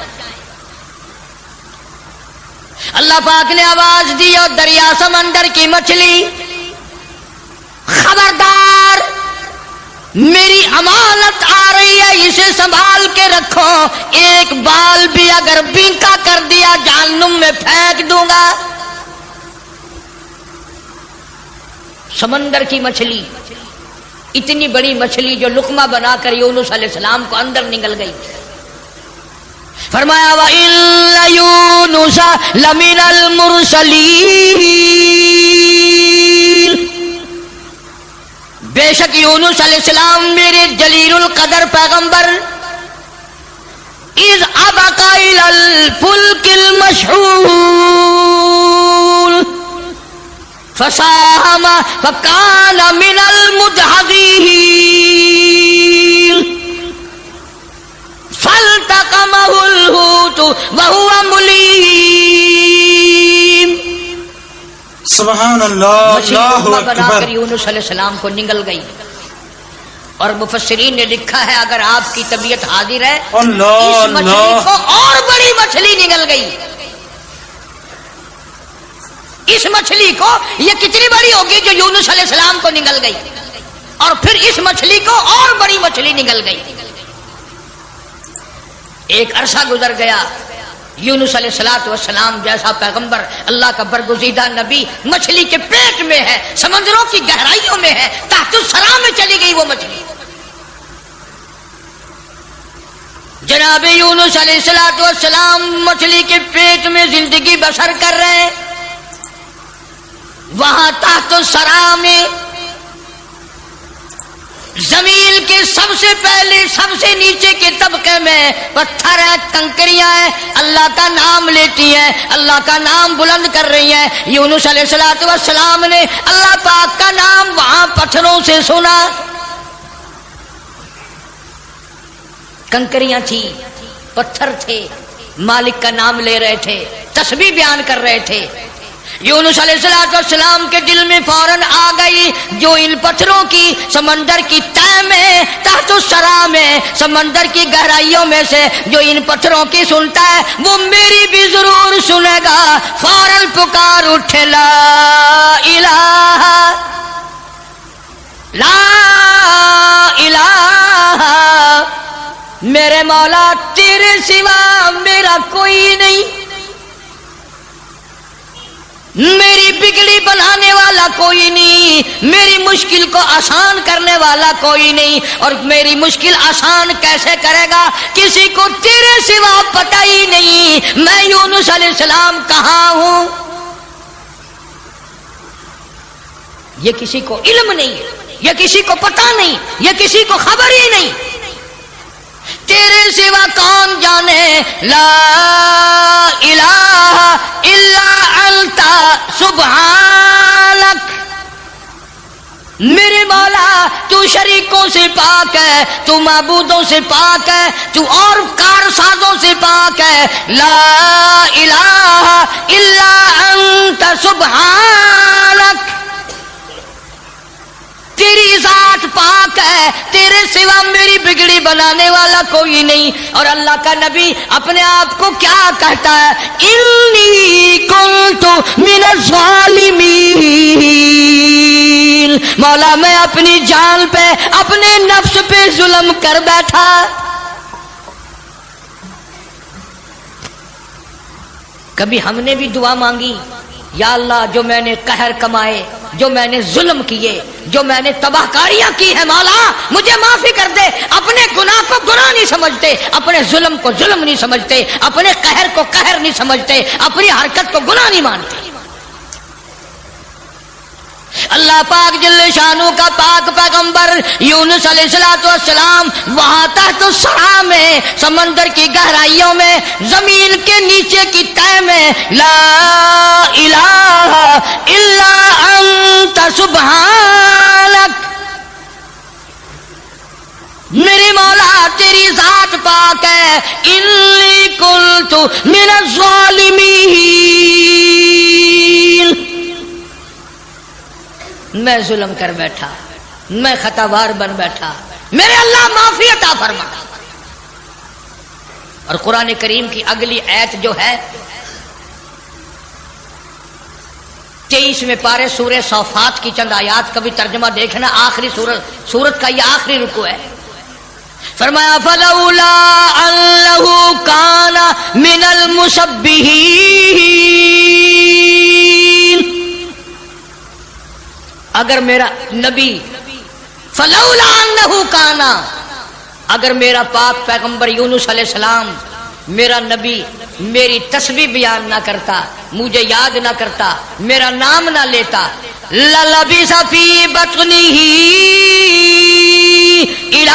اللہ پاک نے آواز دی اور دریا سمندر کی مچھلی خبردار، میری امانت آ رہی ہے، اسے سنبھال کے رکھو، ایک بال بھی اگر بینکا کر دیا جہنم میں پھینک دوں گا۔ سمندر کی مچھلی، اتنی بڑی مچھلی جو لقمہ بنا کر یونس علیہ السلام کو اندر نگل گئی۔ فرمایا وَإِنَّ يُونُسَ لَمِنَ الْمُرْسَلِينَ، بے شک یونس علیہ السلام میرے جلیل القدر پیغمبر، اِذْ أَبَقَ إِلَى الْفُلْكِ الْمَشْحُونِ فَسَاهَمَ فَكَانَ مِنَ الْمُدْحَضِينَ فَالْتَقَمَهُ الْحُوتُ وَهُوَ مُلِيمٌ۔ سبحان اللہ، اللہ بنا اکبر۔ کر یونس علیہ السلام کو نگل گئی، اور مفسرین نے لکھا ہے اگر آپ کی طبیعت حاضر ہے اللہ اس مچھلی اللہ، کو اور بڑی مچھلی نگل گئی۔ اس مچھلی کو یہ کتنی بڑی ہوگی جو یونس علیہ السلام کو نگل گئی، اور پھر اس مچھلی کو اور بڑی مچھلی نگل گئی۔ ایک عرصہ گزر گیا، یونس علیہ السلام جیسا پیغمبر، اللہ کا برگزیدہ نبی مچھلی کے پیٹ میں ہے، سمندروں کی گہرائیوں میں ہے، تحت الثرا میں چلی گئی وہ مچھلی۔ جناب یونس علیہ السلام مچھلی کے پیٹ میں زندگی بسر کر رہے ہیں، وہاں تحت الثرا میں زمین کے سب سے پہلے سب سے نیچے کے طبقے میں پتھر ہے، کنکریاں ہیں، اللہ کا نام لیتی ہیں، اللہ کا نام بلند کر رہی ہیں۔ یونس علیہ السلام نے اللہ پاک کا نام وہاں پتھروں سے سنا، کنکریاں تھی، پتھر تھے، مالک کا نام لے رہے تھے، تسبیح بیان کر رہے تھے۔ یونس علیہ السلام کے دل میں فوراً آ گئی جو ان پتھروں کی سمندر کی تہ میں تحت الثرا میں سمندر کی گہرائیوں میں سے جو ان پتھروں کی سنتا ہے وہ میری بھی ضرور سنے گا۔ فوراً پکار اٹھے لا الہ لا الہ، میرے مولا تیرے سوا میرا کوئی نہیں، میری بگڑی بنانے والا کوئی نہیں، میری مشکل کو آسان کرنے والا کوئی نہیں، اور میری مشکل آسان کیسے کرے گا؟ کسی کو تیرے سوا پتہ ہی نہیں میں یونس علیہ السلام کہاں ہوں، یہ کسی کو علم نہیں، یہ کسی کو پتہ نہیں، یہ کسی کو خبر ہی نہیں، تیرے سوا کون جانے؟ لا الہ الا انت سبحانک، میرے مولا تو شریکوں سے پاک ہے، تو معبودوں سے پاک ہے، تو اور کارسازوں سے پاک ہے، لا الہ الا انت سبحانک، تیری ذات پاک ہے، تیرے سوا میری بگڑی بنانے والا کوئی نہیں۔ اور اللہ کا نبی اپنے آپ کو کیا کہتا ہے؟ انی کنت من الظالمین، مولا میں اپنی جان پہ، اپنے نفس پہ ظلم کر بیٹھا۔ کبھی ہم نے بھی دعا مانگی، یا اللہ جو میں نے قہر کمائے، جو میں نے ظلم کیے، جو میں نے تباہ کاریاں کی ہیں، مولا مجھے معافی کر دے۔ اپنے گناہ کو گناہ نہیں سمجھتے، اپنے ظلم کو ظلم نہیں سمجھتے، اپنے قہر کو قہر نہیں سمجھتے، اپنی حرکت کو گناہ نہیں مانتے۔ اللہ پاک جل شانہ کا پاک پیغمبر یونس علیہ السلام وہاں تحت الصحراء میں، سمندر کی گہرائیوں میں، زمین کے نیچے کی تہہ میں، لا الہ الا انت سبحانک، میرے مولا تیری ذات پاک ہے، انی کنت من الظالمین، میں ظلم کر بیٹھا، میں خطاوار بن بیٹھا، میرے اللہ معافی عطا فرما۔ اور قرآن کریم کی اگلی آیت جو ہے 23ویں پارے سورہ صافات کی چند آیات کا بھی ترجمہ دیکھنا، آخری سورت کا یہ آخری رکوع ہے۔ فرمایا فلولا انہ کان من المسبحین، اگر میرا نبی، فلولا انہ کانا، اگر میرا پاک پیغمبر یونس علیہ السلام، میرا نبی میری تسبیح بیان نہ کرتا، مجھے یاد نہ کرتا، میرا نام نہ لیتا، للبث فی بطنہ الی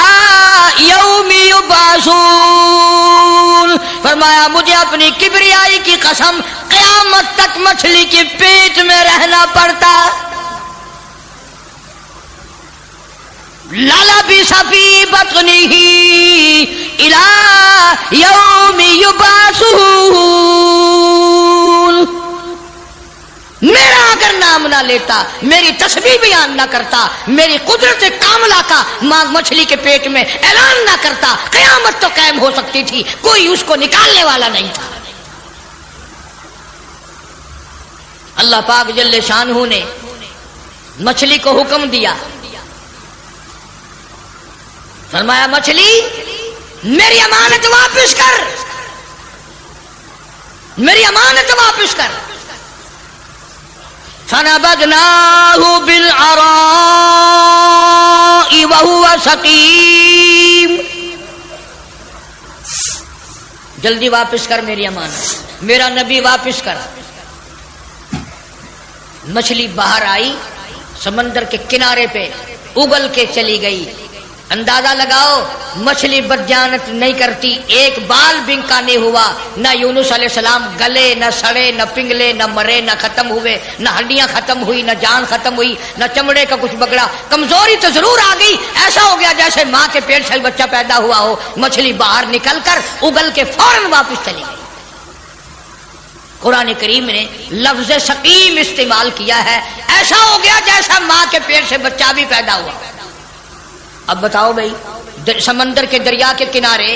یوم یبعثون، فرمایا مجھے اپنی کبریائی کی قسم قیامت تک مچھلی کے پیٹ میں رہنا پڑتا۔ للبث فی بطنہ الی یوم یبعثون، میرا اگر نام نہ لیتا، میری تسبیح بیان نہ کرتا، میری قدرت کاملہ کا مچھلی کے پیٹ میں اعلان نہ کرتا، قیامت تو قائم ہو سکتی تھی، کوئی اس کو نکالنے والا نہیں تھا۔ اللہ پاک جل شانہ نے مچھلی کو حکم دیا، فرمایا مچھلی میری امانت واپس کر، میری امانت واپس کر۔ فنبذناه بالعراء وهو سقيم، جلدی واپس کر میری امانت، میرا نبی واپس کر۔ مچھلی باہر آئی، سمندر کے کنارے پہ اگل کے چلی گئی۔ اندازہ لگاؤ مچھلی بدجانت نہیں کرتی، ایک بال بنکا نہیں ہوا، نہ یونس علیہ السلام گلے، نہ سڑے، نہ پنگلے، نہ مرے، نہ ختم ہوئے، نہ ہڈیاں ختم ہوئی، نہ جان ختم ہوئی، نہ چمڑے کا کچھ بگڑا۔ کمزوری تو ضرور آ گئی، ایسا ہو گیا جیسے ماں کے پیٹ سے بچہ پیدا ہوا ہو۔ مچھلی باہر نکل کر اگل کے فوراً واپس چلی گئی۔ قرآن کریم نے لفظ سقیم استعمال کیا ہے، ایسا ہو گیا جیسا ماں کے پیٹ سے بچہ بھی پیدا ہوا۔ اب بتاؤ بھائی، سمندر کے دریا کے کنارے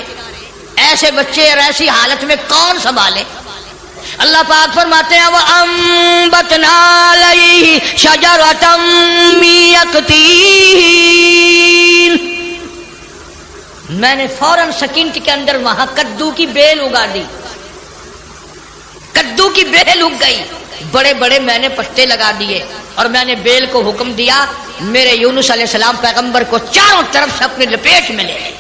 ایسے بچے اور ایسی حالت میں کون سنبھالے؟ اللہ پاک فرماتے ہیں وَأَنبَتْنَا عَلَيْهِ شَجَرَةً مِّن يَقْطِينٍ، میں نے فوراً سیکنڈ کے اندر وہاں کدو کی بیل اگا دی، کدو کی بیل اگ گئی، بڑے بڑے میں نے پتے لگا دیے، اور میں نے بیل کو حکم دیا میرے یونس علیہ السلام پیغمبر کو چاروں طرف سے اپنی لپیٹ میں لے لے.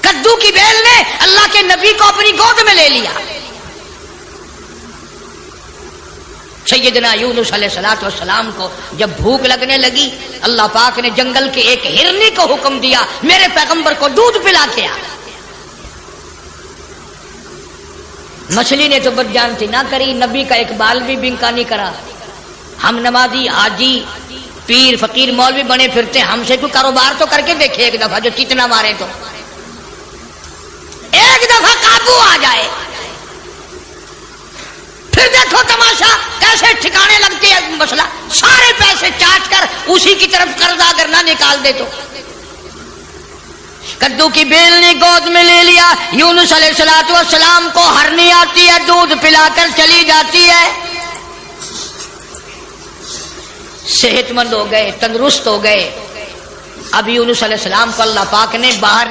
کدو کی بیل نے اللہ کے نبی کو اپنی گود میں لے لیا. سیدنا یونس علیہ السلام کو جب بھوک لگنے لگی اللہ پاک نے جنگل کے ایک ہرنی کو حکم دیا میرے پیغمبر کو دودھ پلا کے آ. مچھلی نے تو بدجانتی نہ کری, نبی کا ایک بال بھی بنکا نہیں کرا. ہم نمازی حاجی پیر فقیر مولوی بنے پھرتے, ہم سے کوئی کاروبار تو کر کے دیکھے ایک دفعہ, جو کتنا مارے تو ایک دفعہ قابو آ جائے. پھر دیکھو تماشا کیسے ٹھکانے لگتے ہیں مسئلہ. سارے پیسے چاٹ کر اسی کی طرف قرض اگر نہ نکال دے تو. کدو کی بیل نے گود میں لے لیا. یونس علیہ السلام کو ہرنی آتی ہے, دودھ پلا کر چلی جاتی ہے. صحت مند ہو گئے, تندرست ہو گئے. اب یونس علیہ السلام کو اللہ پاک نے باہر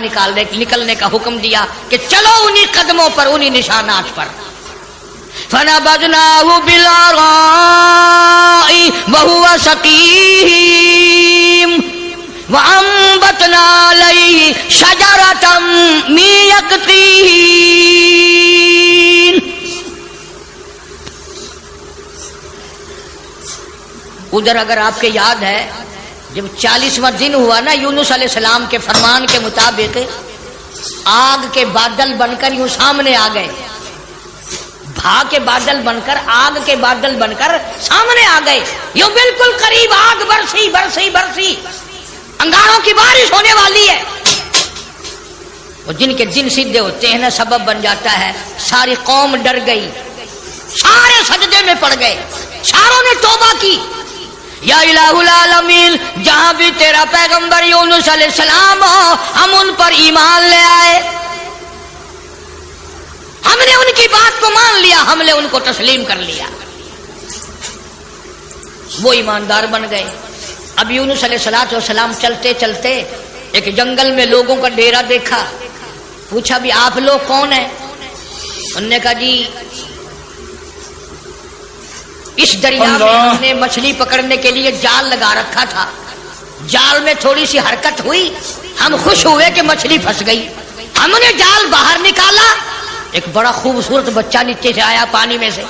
نکلنے کا حکم دیا کہ چلو انہی قدموں پر, انہی نشانات پر. فَنَبَذْنَاهُ بِالْعَرَاءِ وَهُوَ سَقِيمٌ وَأَنبَتْنَا عَلَيْهِ شَجَرَةً مِّن يَقْطِينٍ. ادھر اگر آپ کے یاد ہے جب 40واں دن ہوا نا, یونس علیہ السلام کے فرمان کے مطابق آگ کے بادل بن کر یوں سامنے آ گئے. بھا کے بادل بن کر, آگ کے بادل بن کر سامنے آ گئے. یوں بالکل قریب آگ برسی برسی برسی, انگاروں کی بارش ہونے والی ہے. اور جن کے دن سیدھے ہوتے ہیں نا سبب بن جاتا ہے. ساری قوم ڈر گئی, سارے سجدے میں پڑ گئے, ساروں نے توبہ کی. یا الہ العالمین, جہاں بھی تیرا پیغمبر یونس علیہ السلام ہو ہم ان پر ایمان لے آئے, ہم نے ان کی بات کو مان لیا, ہم نے ان کو تسلیم کر لیا. وہ ایماندار بن گئے. اب یونس علیہ السلام چلتے چلتے ایک جنگل میں لوگوں کا ڈیرا دیکھا. پوچھا بھی آپ لوگ کون ہیں؟ انہوں نے کہا جی اس دریا میں ہم نے مچھلی پکڑنے کے لیے جال لگا رکھا تھا, جال میں تھوڑی سی حرکت ہوئی, ہم خوش ہوئے کہ مچھلی پھنس گئی. ہم نے جال باہر نکالا, ایک بڑا خوبصورت بچہ نیچے سے آیا پانی میں سے,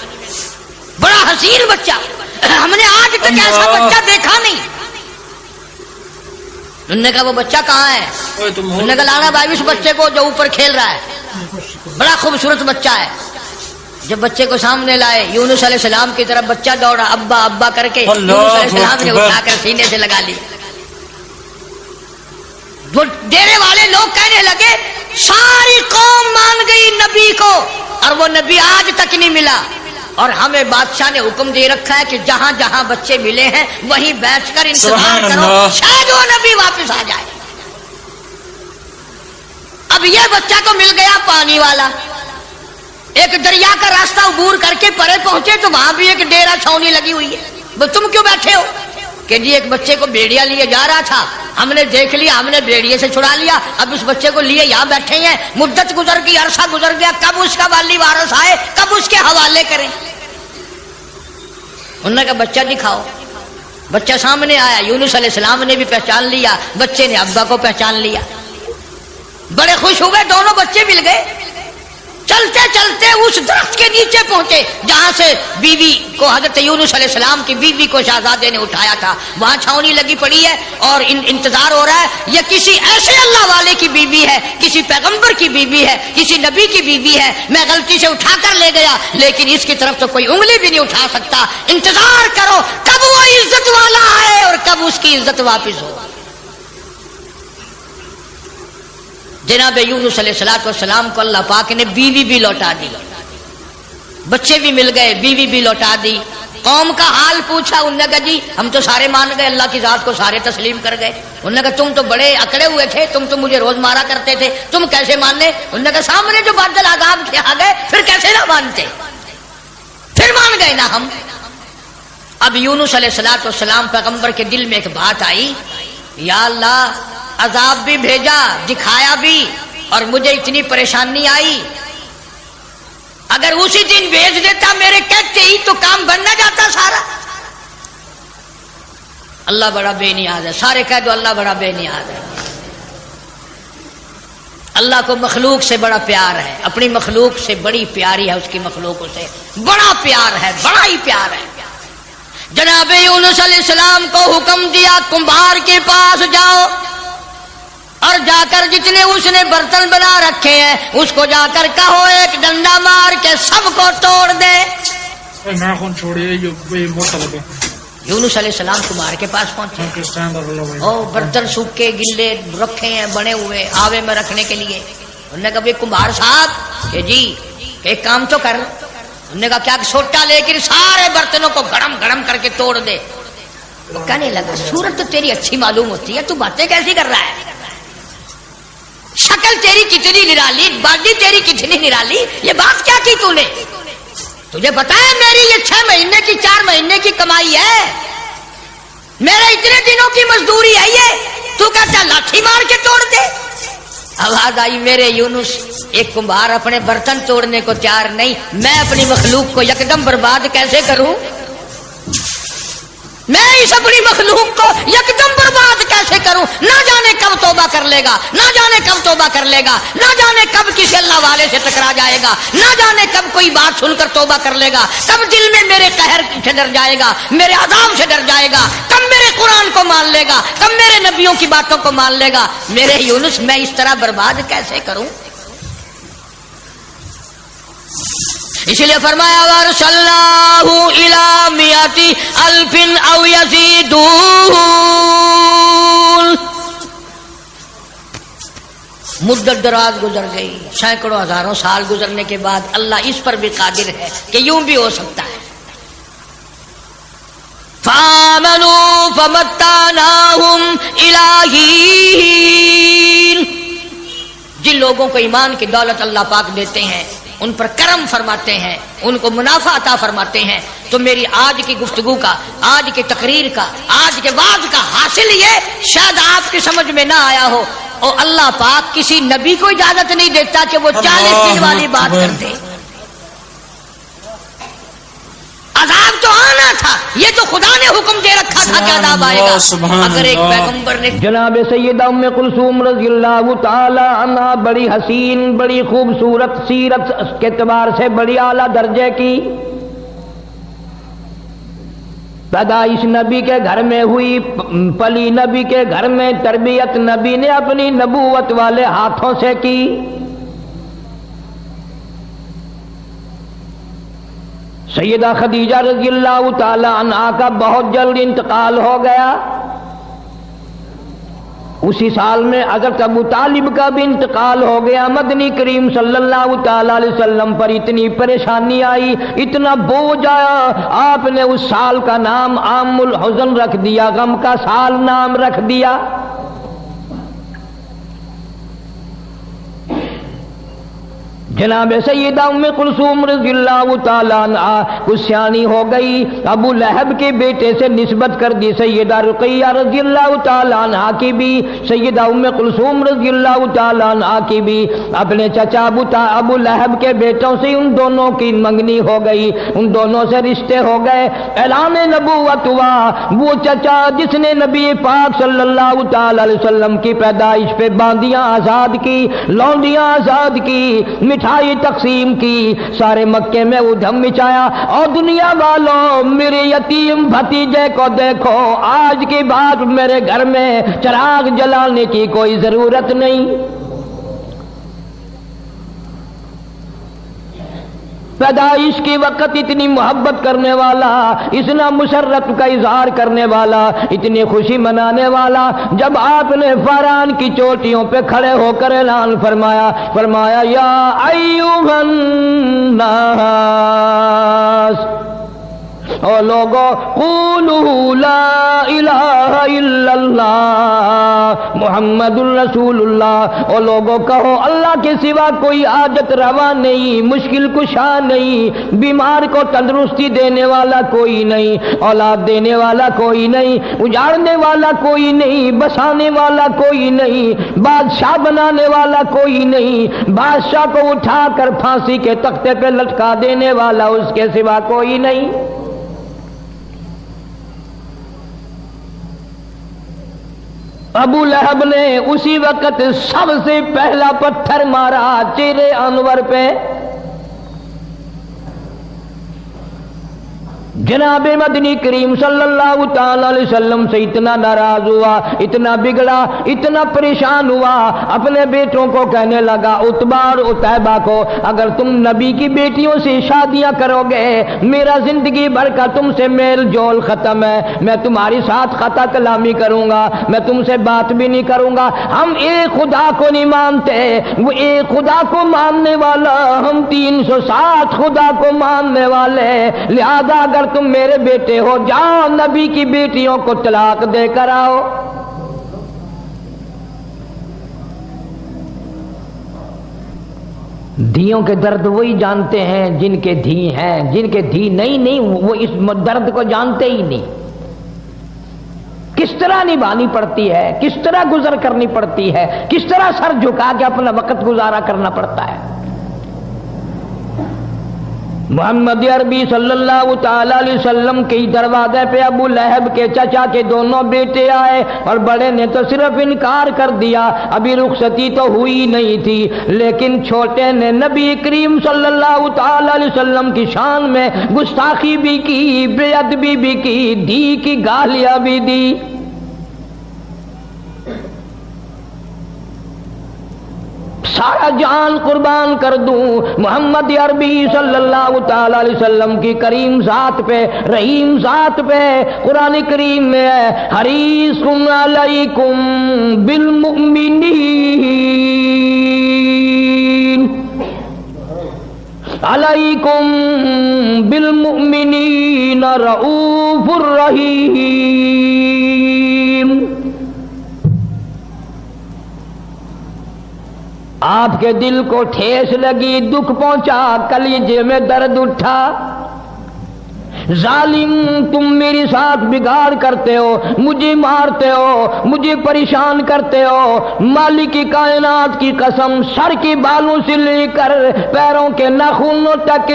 بڑا حسین بچہ. ہم نے آج تک ایسا بچہ دیکھا نہیں. انہوں نے کہا وہ بچہ کہاں ہے؟ انہوں نے کہا لانا بھائی اس بچے کو جو اوپر کھیل رہا ہے, بڑا خوبصورت بچہ ہے. جب بچے کو سامنے لائے یونس علیہ السلام کی طرف بچہ دوڑا, ابا ابا کر کے یونس علیہ السلام نے اٹھا کر سینے سے لگا لی. وہ ڈیرے والے لوگ کہنے لگے ساری قوم مان گئی نبی کو, اور وہ نبی آج تک نہیں ملا. اور ہمیں بادشاہ نے حکم دے رکھا ہے کہ جہاں جہاں بچے ملے ہیں وہیں بیٹھ کر انتظار کرو, شاید وہ نبی واپس آ جائے. اب یہ بچہ تو مل گیا پانی والا. ایک دریا کا راستہ عبور کر کے پرے پہنچے تو وہاں بھی ایک ڈیرا چھاونی لگی ہوئی ہے. تم کیوں بیٹھے ہو؟ کہ جی ایک بچے کو بھیڑیا لیے جا رہا تھا, ہم نے دیکھ لیا, ہم نے بھیڑیے سے چھڑا لیا, اب اس بچے کو لیے یہاں بیٹھے ہیں. مدت گزر گئی, عرصہ گزر گیا, کب اس کا والی وارث آئے, کب اس کے حوالے کریں. انہوں نے کہا بچہ دکھاؤ. بچہ سامنے آیا. یونس علیہ السلام نے بھی پہچان لیا, بچے نے ابا کو پہچان لیا. بڑے خوش ہوئے, دونوں بچے مل گئے. چلتے چلتے اس درخت کے نیچے پہنچے جہاں سے بیوی کو, حضرت یونس علیہ السلام کی بیوی کو شہزادے نے اٹھایا تھا. وہاں چھاونی لگی پڑی ہے اور انتظار ہو رہا ہے. یہ کسی ایسے اللہ والے کی بیوی ہے, کسی پیغمبر کی بیوی ہے, کسی نبی کی بیوی ہے. میں غلطی سے اٹھا کر لے گیا, لیکن اس کی طرف تو کوئی انگلی بھی نہیں اٹھا سکتا. انتظار کرو کب وہ عزت والا آئے اور کب اس کی عزت واپس ہو. جناب یونس علیہ السلام کو اللہ پاک نے بیوی بھی لوٹا دی, بچے بھی مل گئے, بیوی بھی لوٹا دی. قوم کا حال پوچھا, انہوں نے کہا جی ہم تو سارے مان گئے, اللہ کی ذات کو سارے تسلیم کر گئے. انہوں نے کہا تم تو بڑے اکڑے ہوئے تھے, تم تو مجھے روز مارا کرتے تھے, تم کیسے ماننے؟ انہوں نے کہا سامنے جو بادل عذاب کے آ گئے پھر کیسے نہ مانتے, پھر مان گئے نا ہم. اب یونس علیہ السلام پیغمبر کے دل میں ایک بات آئی, یا اللہ عذاب بھی بھیجا, دکھایا بھی, اور مجھے اتنی پریشانی آئی. اگر اسی دن بھیج دیتا میرے کہتے ہی تو کام بن نہ جاتا سارا. اللہ بڑا بے نیاز ہے. سارے کہہ دو اللہ بڑا بے نیاز ہے. اللہ کو مخلوق سے بڑا پیار ہے, اپنی مخلوق سے بڑی پیاری ہے, اس کی مخلوقوں سے بڑا پیار ہے, بڑا ہی پیار ہے. جناب یونس علیہ السلام کو حکم دیا کمبھار کے پاس جاؤ اور جا کر جتنے اس نے برتن بنا رکھے ہیں اس کو جا کر کہو ایک ڈنڈا مار کے سب کو توڑ دے. ناخن چھوڑیے, یہ موٹا لگے. یونس علیہ السلام کمبھار کے پاس پہنچے, او برتن سوکھے گلے رکھے ہیں بنے ہوئے آوے میں رکھنے کے لیے. انہوں نے کہا بھائی کمبھار صاحب کہ جی ایک کام تو کر. انہوں نے کہا کیا؟ سوٹا لے کر سارے برتنوں کو گڑم گڑم کر کے توڑ دے. وہ کہنے لگا صورت تو تیری اچھی معلوم ہوتی ہے, تو باتیں کیسی کر رہا ہے؟ شکل تیری کتنی نرالی, باڈی تیری کتنی نرالی, یہ بات کیا کی تو نے؟ تجھے پتا ہے میری یہ 6 مہینے کی 4 مہینے کی کمائی ہے, میرے اتنے دنوں کی مزدوری ہے یہ, تو کہتا لاٹھی مار کے توڑ دے. آواز آئی میرے یونس ایک کمبھار اپنے برتن توڑنے کو تیار نہیں, میں اپنی مخلوق کو یکدم برباد کیسے کروں؟ میں اس اپنی مخلوق کو یکدم برباد کیسے کروں؟ نہ جانے کب توبہ کر لے گا, نہ جانے کب توبہ کر لے گا, نہ جانے کب کسی اللہ والے سے ٹکرا جائے گا, نہ جانے کب کوئی بات سن کر توبہ کر لے گا, کب دل میں میرے قہر سے ڈر جائے گا, میرے عذاب سے ڈر جائے گا, کب میرے قرآن کو مان لے گا, کب میرے نبیوں کی باتوں کو مان لے گا. میرے یونس میں اس طرح برباد کیسے کروں؟ اس لیے فرمایا وَأَرْسَلْنَاهُ إِلَىٰ مِائَةِ أَلْفٍ أَوْ يَزِيدُونَ. مدت دراز گزر گئی, سینکڑوں ہزاروں سال گزرنے کے بعد اللہ اس پر بھی قادر ہے کہ یوں بھی ہو سکتا ہے. فَآمَنُوا فَمَتَّعْنَاهُمْ إِلَىٰ حِينٍ. جن لوگوں کو ایمان کی دولت اللہ پاک دیتے ہیں ان پر کرم فرماتے ہیں, ان کو منافع عطا فرماتے ہیں. تو میری آج کی گفتگو کا, آج کی تقریر کا, آج کے وعظ کا حاصل یہ شاید آپ کی سمجھ میں نہ آیا ہو, اور اللہ پاک کسی نبی کو اجازت نہیں دیتا کہ وہ 40 دن والی بات کر دے. عذاب تو آنا تھا, یہ تو خدا نے حکم دے رکھا تھا کہ عذاب آئے گا. اگر ایک پیغمبر نے جناب سیدہ ام کلثوم رضی اللہ تعالی عنہا بڑی حسین, بڑی خوبصورت, سیرت کے اعتبار سے بڑی اعلیٰ درجے کی, پیدائش نبی کے گھر میں ہوئی, پلی نبی کے گھر میں, تربیت نبی نے اپنی نبوت والے ہاتھوں سے کی. سیدہ خدیجہ رضی اللہ تعالی عنہا کا بہت جلد انتقال ہو گیا. اسی سال میں حضرت ابو طالب کا بھی انتقال ہو گیا. مدنی کریم صلی اللہ تعالی علیہ وسلم پر اتنی پریشانی آئی, اتنا بوجھ آیا, آپ نے اس سال کا نام عام الحزن رکھ دیا, غم کا سال نام رکھ دیا. جناب سیدہ ام کلثوم رضی اللہ تعالیٰ عنہا کچھ سیانی ہو گئی, ابو لہب کے بیٹے سے نسبت کر دی. سیدہ رقیہ رضی اللہ تعالیٰ عنہا کی بھی, سیدہ ام کلثوم رضی اللہ تعالیٰ عنہا کی بھی اپنے چچا ابو لہب کے بیٹوں سے ان دونوں کی منگنی ہو گئی, ان دونوں سے رشتے ہو گئے. اعلان نبوت ہوا. وہ چچا جس نے نبی پاک صلی اللہ تعالیٰ علیہ وسلم کی پیدائش پہ باندیاں آزاد کی, لونڈیاں آزاد کی, مٹھائی تقسیم کی, سارے مکے میں ادھم مچایا. اور دنیا والوں میرے یتیم بھتیجے کو دیکھو, آج کی بات میرے گھر میں چراغ جلانے کی کوئی ضرورت نہیں. پیدائش کی وقت اتنی محبت کرنے والا, اتنا مسرت کا اظہار کرنے والا, اتنی خوشی منانے والا, جب آپ نے فاران کی چوٹیوں پہ کھڑے ہو کر اعلان فرمایا یا ایھا الناس, اور لوگوں قولوا لا الہ الا اللہ محمد الرسول اللہ, اور لوگوں کہو اللہ کے سوا کوئی حاجت روا نہیں, مشکل کشا نہیں, بیمار کو تندرستی دینے والا کوئی نہیں, اولاد دینے والا کوئی نہیں, اجاڑنے والا کوئی نہیں, بسانے والا کوئی نہیں, بادشاہ بنانے والا کوئی نہیں, بادشاہ کو اٹھا کر پھانسی کے تختے پہ لٹکا دینے والا اس کے سوا کوئی نہیں. ابو لہب نے اسی وقت سب سے پہلا پتھر مارا چہرے انور پہ. جناب مدنی کریم صلی اللہ تعالی علیہ وسلم سے اتنا ناراض ہوا، اتنا بگڑا، اتنا پریشان ہوا، اپنے بیٹوں کو کہنے لگا عتبہ اور عتیبہ کو اگر تم نبی کی بیٹیوں سے شادیاں کرو گے میرا زندگی بھر کا تم سے میل جول ختم ہے، میں تمہاری ساتھ خطا کلامی کروں گا، میں تم سے بات بھی نہیں کروں گا. ہم ایک خدا کو نہیں مانتے، وہ ایک خدا کو ماننے والا، ہم 360 خدا کو ماننے والے، لہذا اگر تم میرے بیٹے ہو جاؤ نبی کی بیٹیوں کو طلاق دے کر آؤ. دھیوں کے درد وہی جانتے ہیں جن کے دھی ہیں، جن کے دھی نہیں وہ اس درد کو جانتے ہی نہیں. کس طرح نبھانی پڑتی ہے، کس طرح گزر کرنی پڑتی ہے، کس طرح سر جھکا کے اپنا وقت گزارا کرنا پڑتا ہے. محمد عربی صلی اللہ تعالی علیہ وسلم کے دروازے پہ ابو لہب کے چچا کے دونوں بیٹے آئے اور بڑے نے تو صرف انکار کر دیا، ابھی رخصتی تو ہوئی نہیں تھی، لیکن چھوٹے نے نبی کریم صلی اللہ تعالی علیہ وسلم کی شان میں گستاخی بھی کی، بے ادبی بھی کی، دی کی گالیاں بھی دی. سارا جان قربان کر دوں محمد عربی صلی اللہ تعالی علیہ وسلم کی کریم ذات پہ، رحیم ذات پہ. قرآن کریم میں ہے حریص علیکم بالمؤمنین علیکم بالمؤمنین رؤوف الرحیم. آپ کے دل کو ٹھیس لگی، دکھ پہنچا، کلیجے میں درد اٹھا. ظالم تم میرے ساتھ بگاڑ کرتے ہو، مجھے مارتے ہو، مجھے پریشان کرتے ہو. مالک کی کائنات کی قسم سر کے بالوں سے لے کر پیروں کے ناخنوں تک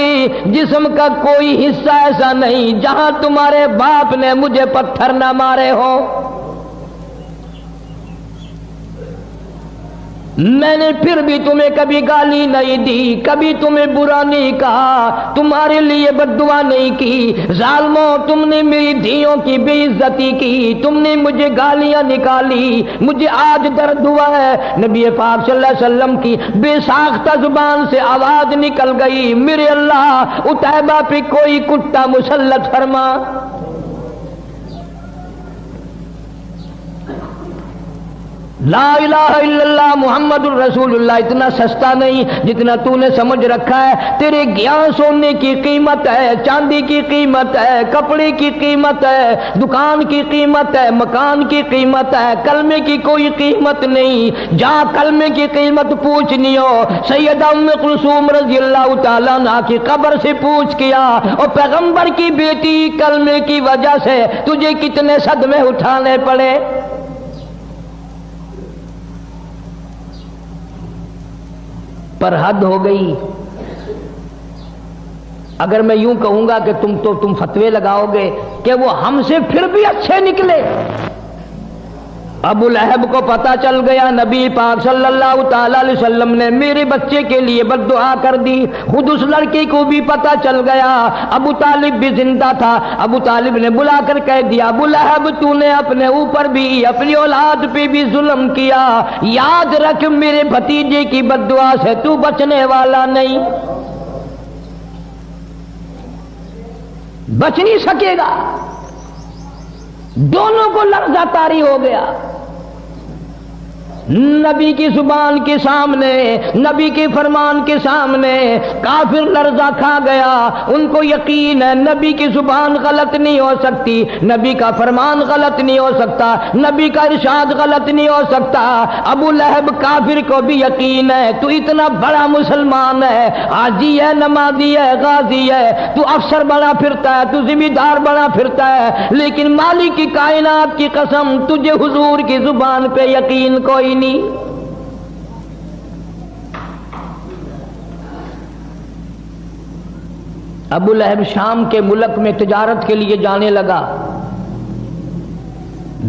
جسم کا کوئی حصہ ایسا نہیں جہاں تمہارے باپ نے مجھے پتھر نہ مارے ہو. میں نے پھر بھی تمہیں کبھی گالی نہیں دی، کبھی تمہیں برا نہیں کہا، تمہارے لیے بد دعا نہیں کی. ظالموں تم نے میری دھیوں کی بے عزتی کی، تم نے مجھے گالیاں نکالی، مجھے آج درد ہوا ہے. نبی پاک صلی اللہ علیہ وسلم کی بے ساختہ زبان سے آواز نکل گئی، میرے اللہ عتیبہ پہ کوئی کتا مسلط فرما. لا الہ الا اللہ محمد الرسول اللہ اتنا سستا نہیں جتنا تو نے سمجھ رکھا ہے. تیرے گیان سونے کی قیمت ہے، چاندی کی قیمت ہے، کپڑے کی قیمت ہے، دکان کی قیمت ہے، مکان کی قیمت ہے، کلمے کی کوئی قیمت نہیں. جا کلمے کی قیمت پوچھنی ہو سیدہ ام کلثوم رضی اللہ تعالیٰ عنہا کی قبر سے پوچھ کیا، اور پیغمبر کی بیٹی کلمے کی وجہ سے تجھے کتنے صدمے اٹھانے پڑے. پر حد ہو گئی. اگر میں یوں کہوں گا کہ تم فتوے لگاؤ گے کہ وہ ہم سے پھر بھی اچھے نکلے. ابو لہب کو پتا چل گیا نبی پاک صلی اللہ تعالی علیہ وسلم نے میرے بچے کے لیے بد دعا کر دی. خود اس لڑکی کو بھی پتا چل گیا. ابو طالب بھی زندہ تھا. ابو طالب نے بلا کر کہہ دیا ابو لہب تو نے اپنے اوپر بھی اپنی اولاد پہ بھی ظلم کیا، یاد رکھ میرے بھتیجے کی بد دعا سے تو بچنے والا نہیں، بچ نہیں سکے گا. دونوں کو لرزہ طاری ہو گیا. نبی کی زبان کے سامنے، نبی کے فرمان کے سامنے کافر لرزہ کھا گیا. ان کو یقین ہے نبی کی زبان غلط نہیں ہو سکتی، نبی کا فرمان غلط نہیں ہو سکتا، نبی کا ارشاد غلط نہیں ہو سکتا. ابو لہب کافر کو بھی یقین ہے تو اتنا بڑا مسلمان ہے، حاجی ہے، نمازی ہے، غازی ہے، تو افسر بنا پھرتا ہے، تو ذمہ دار بنا پھرتا ہے، لیکن مالک کی کائنات کی قسم تجھے حضور کی زبان پہ یقین کوئی نہیں. ابو لہب شام کے ملک میں تجارت کے لیے جانے لگا.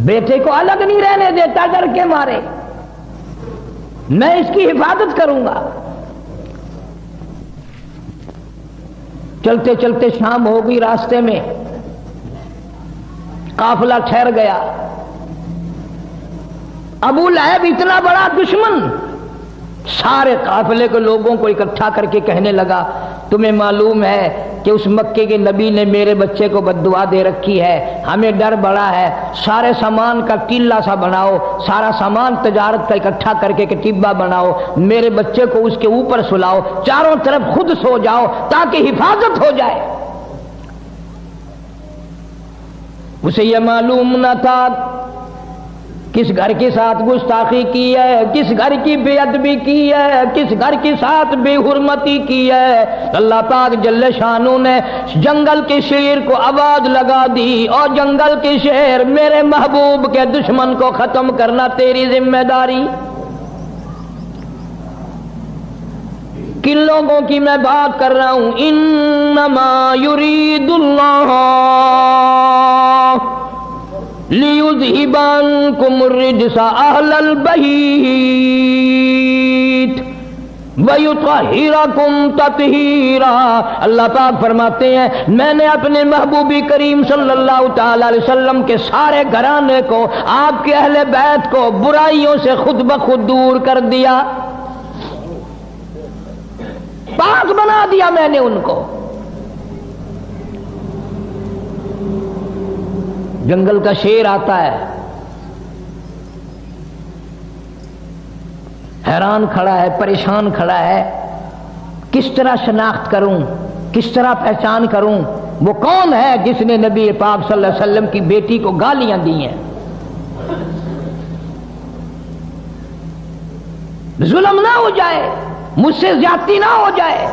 بیٹے کو الگ نہیں رہنے دیتا ڈر کے مارے، میں اس کی حفاظت کروں گا۔ چلتے چلتے شام ہو گئی، راستے میں قافلہ ٹھہر گیا۔ ابو لہب اتنا بڑا دشمن سارے قافلے کے لوگوں کو اکٹھا کر کے کہنے لگا، تمہیں معلوم ہے کہ اس مکے کے نبی نے میرے بچے کو بد دعا دے رکھی ہے، ہمیں ڈر بڑا ہے، سارے سامان کا ٹیلا سا بناؤ، سارا سامان تجارت کا اکٹھا کر کے ٹبا بناؤ، میرے بچے کو اس کے اوپر سلاؤ، چاروں طرف خود سو جاؤ تاکہ حفاظت ہو جائے۔ اسے یہ معلوم نہ تھا کس گھر کے ساتھ گستاخی کی ہے، کس گھر کی بے ادبی کی ہے، کس گھر کے ساتھ بے حرمتی کی ہے۔ اللہ پاک جل شانہ نے جنگل کے شیر کو آواز لگا دی، اور جنگل کے شیر میرے محبوب کے دشمن کو ختم کرنا تیری ذمہ داری۔ کن لوگوں کی میں بات کر رہا ہوں؟ انما یرید اللہ لِيُذْهِبَ عَنْكُمُ الرِّجْسَ أَهْلَ الْبَيْتِ وَيُطَهِّرَكُمْ تَطْهِيرًا۔ اللہ پاک فرماتے ہیں میں نے اپنے محبوبی کریم صلی اللہ تعالی علیہ وسلم کے سارے گھرانے کو، آپ کے اہل بیت کو برائیوں سے خود بخود دور کر دیا، پاک بنا دیا میں نے ان کو۔ جنگل کا شیر آتا ہے، حیران کھڑا ہے، پریشان کھڑا ہے، کس طرح شناخت کروں، کس طرح پہچان کروں وہ کون ہے جس نے نبی پاک صلی اللہ علیہ وسلم کی بیٹی کو گالیاں دی ہیں، ظلم نہ ہو جائے، مجھ سے زیادتی نہ ہو جائے۔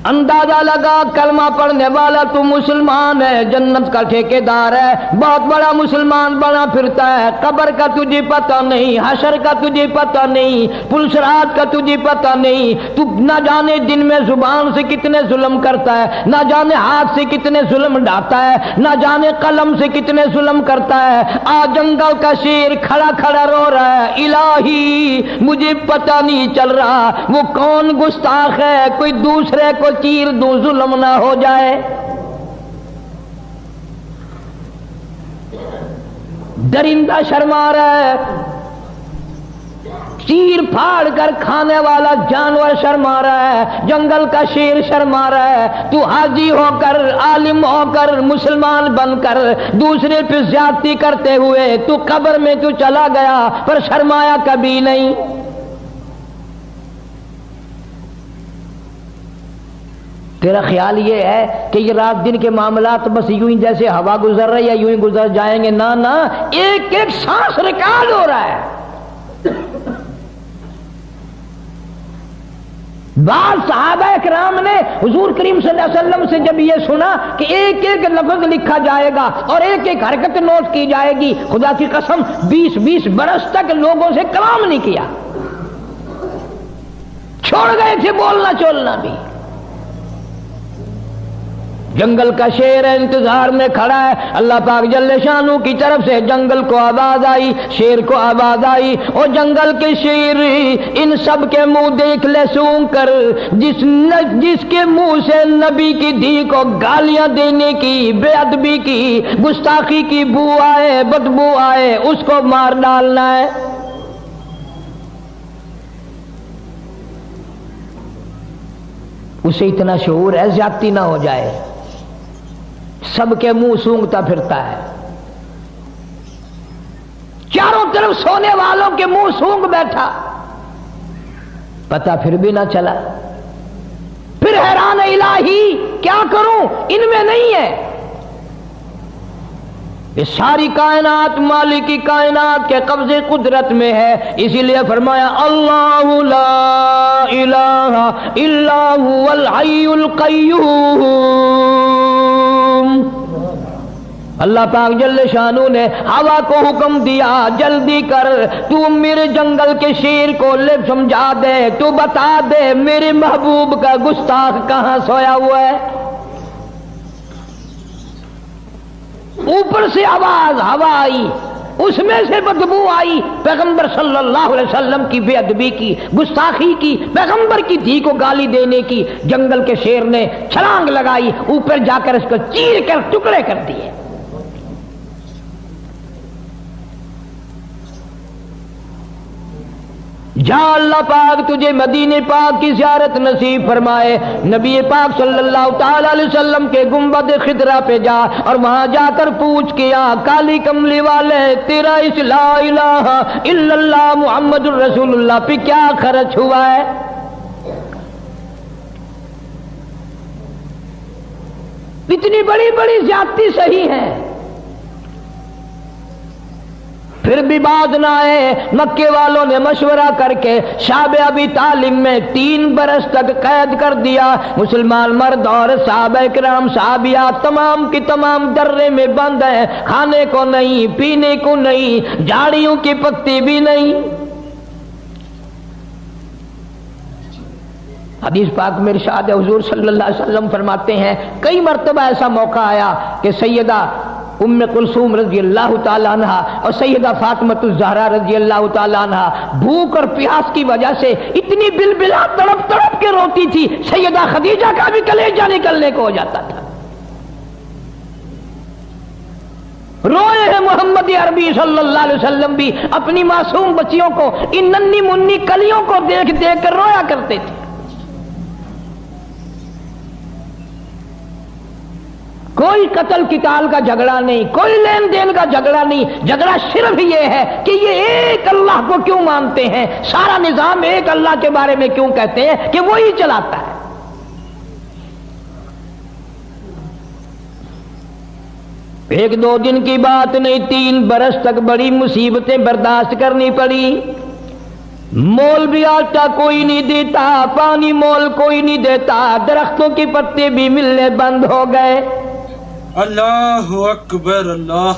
اندازہ لگا کلمہ پڑھنے والا تو مسلمان ہے، جنت کا ٹھیکیدار ہے، بہت بڑا مسلمان بنا پھرتا ہے، قبر کا تجھے پتہ نہیں، حشر کا تجھے پتہ نہیں، پلسرات کا تجھے پتہ نہیں، تو نہ جانے دن میں زبان سے کتنے ظلم کرتا ہے، نہ جانے ہاتھ سے کتنے ظلم ڈھاتا ہے، نہ جانے قلم سے کتنے ظلم کرتا ہے۔ آج جنگل کا شیر کھڑا کھڑا رو رہا ہے، الہی مجھے پتہ نہیں چل رہا وہ کون گستاخ ہے، کوئی دوسرے کو چیر دوں ظلم نہ ہو جائے۔ درندہ شرما رہا ہے، چیر پھاڑ کر کھانے والا جانور شرما رہا ہے، جنگل کا شیر شرما رہا ہے۔ تو حاجی ہو کر، عالم ہو کر، مسلمان بن کر دوسرے پہ زیادتی کرتے ہوئے تو قبر میں تو چلا گیا پر شرمایا کبھی نہیں۔ تیرا خیال یہ ہے کہ یہ رات دن کے معاملات بس یوں ہی جیسے ہوا گزر رہی ہے یوں ہی گزر جائیں گے؟ نہ نہ، ایک ایک سانس ریکارڈ ہو رہا ہے۔ بعض صحابہ کرام نے حضور کریم صلی اللہ علیہ وسلم سے جب یہ سنا کہ ایک ایک لفظ لکھا جائے گا اور ایک ایک حرکت نوٹ کی جائے گی، خدا کی قسم 20 برس تک لوگوں سے کلام نہیں کیا، چھوڑ گئے تھے بولنا چولنا بھی۔ جنگل کا شیر انتظار میں کھڑا ہے، اللہ پاک جل شانہ کی طرف سے جنگل کو آواز آئی، شیر کو آواز آئی، اور جنگل کے شیر ان سب کے منہ دیکھ لے سونگ کر، جس کے منہ سے نبی کی دھی کو گالیاں دینے کی، بے ادبی کی، گستاخی کی بو آئے، بدبو آئے، اس کو مار ڈالنا ہے۔ اسے اتنا شعور ہے زیادتی نہ ہو جائے، سب کے منہ سونگتا پھرتا ہے، چاروں طرف سونے والوں کے منہ سونگ بیٹھا، پتہ پھر بھی نہ چلا، پھر حیران الہی کیا کروں، ان میں نہیں ہے۔ یہ ساری کائنات مالک کی کائنات کے قبضے قدرت میں ہے، اسی لیے فرمایا اللہ لا الہ الا هو الحی القیوم۔ اللہ پاک جل شانہ نے ہوا کو حکم دیا، جلدی کر تو میرے جنگل کے شیر کو لے سمجھا دے، تو بتا دے میرے محبوب کا گستاخ کہاں سویا ہوا ہے۔ اوپر سے آواز ہوا آئی، اس میں سے بدبو آئی، پیغمبر صلی اللہ علیہ وسلم کی بے ادبی کی، گستاخی کی، پیغمبر کی دھی کو گالی دینے کی۔ جنگل کے شیر نے چھلانگ لگائی، اوپر جا کر اس کو چیر کر ٹکڑے کر دیے۔ جا اللہ پاک تجھے مدینے پاک کی زیارت نصیب فرمائے۔ نبی پاک صلی اللہ تعالی علیہ وسلم کے گنبد خضرا پہ جا اور وہاں جا کر پوچھ کیا کالی کملی والے تیرا اس لا الہ الا اللہ محمد الرسول اللہ پہ کیا خرچ ہوا ہے؟ اتنی بڑی بڑی زیادتی صحیح ہے، پھر بھی باز نہ آئے۔ مکے والوں نے مشورہ کر کے شعب ابی طالب میں 3 برس تک قید کر دیا۔ مسلمان مرد اور صحابہ کرام صحابیات تمام کی تمام درے میں بند ہیں، کھانے کو نہیں، پینے کو نہیں، جھاڑیوں کی پتی بھی نہیں۔ حدیث پاک میں ارشاد حضور صلی اللہ علیہ وسلم فرماتے ہیں کئی مرتبہ ایسا موقع آیا کہ سیدہ ام کلثوم رضی اللہ تعالیٰ عنہ اور سیدہ فاطمۃ الزہرا رضی اللہ تعالیٰ عنہ بھوک اور پیاس کی وجہ سے اتنی بلبلا تڑپ تڑپ کے روتی تھی، سیدہ خدیجہ کا بھی کلیجہ نکلنے کو ہو جاتا تھا۔ روئے ہیں محمد عربی صلی اللہ علیہ وسلم بھی اپنی معصوم بچیوں کو، ان ننھی منی کلیوں کو دیکھ دیکھ کر رویا کرتے تھے۔ کوئی قتل قتال کا جھگڑا نہیں، کوئی لین دین کا جھگڑا نہیں، جھگڑا صرف یہ ہے کہ یہ ایک اللہ کو کیوں مانتے ہیں، سارا نظام ایک اللہ کے بارے میں کیوں کہتے ہیں کہ وہی چلاتا ہے۔ ایک دو دن کی بات نہیں، 3 برس تک بڑی مصیبتیں برداشت کرنی پڑی۔ مول بھی آٹا کوئی نہیں دیتا، پانی مول کوئی نہیں دیتا، درختوں کی پتے بھی ملنے بند ہو گئے۔ اللہ اکبر اللہ۔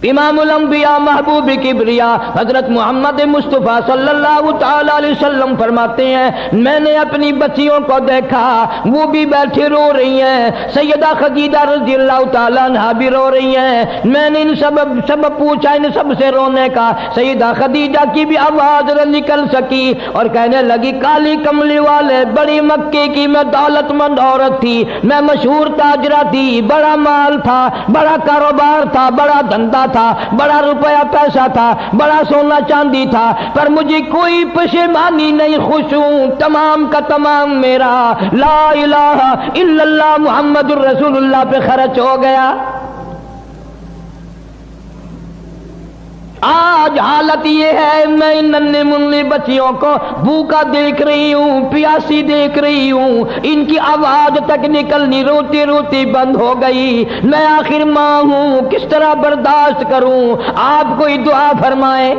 امام الانبیاء محبوب کبریا حضرت محمد مصطفیٰ صلی اللہ تعالی علیہ وسلم فرماتے ہیں میں نے اپنی بچیوں کو دیکھا، وہ بھی بیٹھے رو رہی ہیں، سیدہ خدیجہ رضی اللہ تعالیٰ عنہا بھی رو رہی ہیں۔ میں نے ان سب پوچھا، ان سب سے رونے کا، سیدہ خدیجہ کی بھی آواز نہ نکل سکی اور کہنے لگی کالی کملی والے بڑی مکے کی میں دولت مند عورت تھی، میں مشہور تاجرہ تھی، بڑا مال تھا، بڑا کاروبار تھا، بڑا دھندا تھا، بڑا روپیہ پیسہ تھا، بڑا سونا چاندی تھا، پر مجھے کوئی پشیمانی نہیں، خوش ہوں، تمام کا تمام میرا لا الہ الا اللہ محمد الرسول اللہ پہ خرچ ہو گیا۔ آج حالت یہ ہے میں ان ننھے منھے بچیوں کو بھوکا دیکھ رہی ہوں، پیاسی دیکھ رہی ہوں، ان کی آواز تک نکلنی روتی روتی بند ہو گئی، میں آخر ماں ہوں، کس طرح برداشت کروں؟ آپ کوئی دعا فرمائیں۔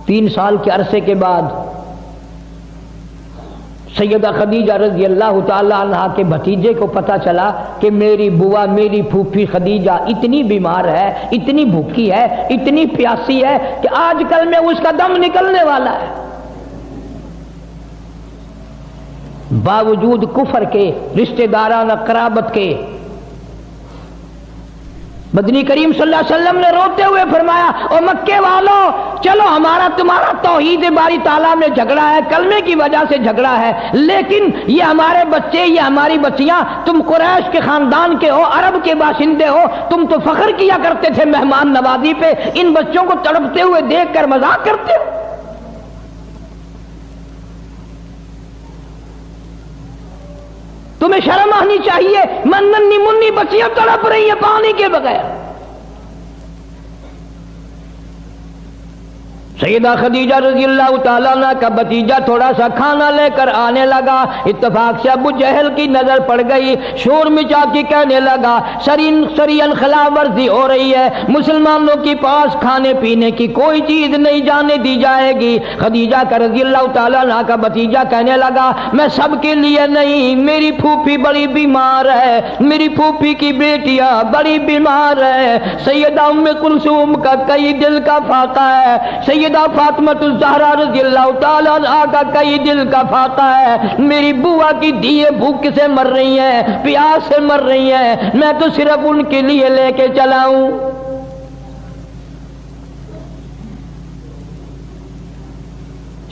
3 سال کے عرصے کے بعد سیدہ خدیجہ رضی اللہ تعالی عنہ کے بھتیجے کو پتا چلا کہ میری بوا، میری پھوپھی خدیجہ اتنی بیمار ہے، اتنی بھوکی ہے، اتنی پیاسی ہے کہ آج کل میں اس کا دم نکلنے والا ہے۔ باوجود کفر کے، رشتہ دارانہ قرابت کے، مدنی کریم صلی اللہ علیہ وسلم نے روتے ہوئے فرمایا او مکے والوں چلو ہمارا تمہارا توحید باری تعالیٰ میں جھگڑا ہے، کلمے کی وجہ سے جھگڑا ہے، لیکن یہ ہمارے بچے، یہ ہماری بچیاں، تم قریش کے خاندان کے ہو، عرب کے باشندے ہو، تم تو فخر کیا کرتے تھے مہمان نوازی پہ، ان بچوں کو تڑپتے ہوئے دیکھ کر مذاق کرتے ہو۔ تمہیں شرم آنی چاہیے، ننھی منی بچیاں تڑپ رہی ہیں پانی کے بغیر۔ سیدہ خدیجہ رضی اللہ تعالیٰ عنہ کا بھتیجا تھوڑا سا کھانا لے کر آنے لگا، اتفاق سے ابو جہل کی نظر پڑ گئی، شور مچا کے کہنے لگا سرین خلاف ورزی ہو رہی ہے، مسلمانوں کے پاس کھانے پینے کی کوئی چیز نہیں جانے دی جائے گی۔ خدیجہ کا رضی اللہ تعالیٰ عنہ کا بھتیجا کہنے لگا میں سب کے لیے نہیں، میری پھوپھی بڑی بیمار ہے، میری پھوپھی کی بیٹیاں بڑی بیمار ہے، سیدہ ام کلثوم کا کئی دل کا فاقہ ہے، سیدہ فاطمہ الزہرا رضی اللہ تعالیٰ عنہا کا کئی دل کا فاقہ ہے، میری بوا کی دیے بھوک سے مر رہی ہیں، پیاس سے مر رہی ہیں، میں تو صرف ان کے لیے لے کے چلا ہوں۔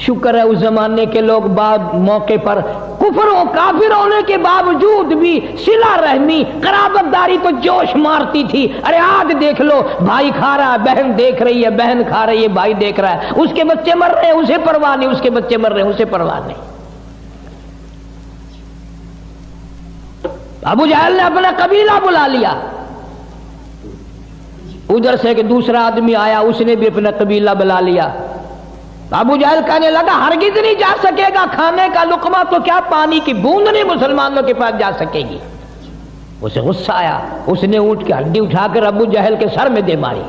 شکر ہے اس زمانے کے لوگ بعد موقع پر کفر و کافر ہونے کے باوجود بھی صلہ رحمی قرابت داری تو جوش مارتی تھی۔ ارے آج دیکھ لو، بھائی کھا رہا ہے، بہن دیکھ رہی ہے، بہن کھا رہی ہے، بھائی دیکھ رہا ہے، اس کے بچے مر رہے ہیں اسے پرواہ نہیں، اس کے بچے مر رہے ہیں اسے پرواہ نہیں۔ ابو جہل نے اپنا قبیلہ بلا لیا، ادھر سے کہ دوسرا آدمی آیا، اس نے بھی اپنا قبیلہ بلا لیا۔ ابو جہل کہنے لگا ہرگز نہیں جا سکے گا، کھانے کا لقمہ تو کیا پانی کی بوند نہیں مسلمانوں کے پاس جا سکے گی۔ اسے غصہ آیا، اس نے اونٹ کی ہڈی اٹھا کر ابو جہل کے سر میں دے ماری۔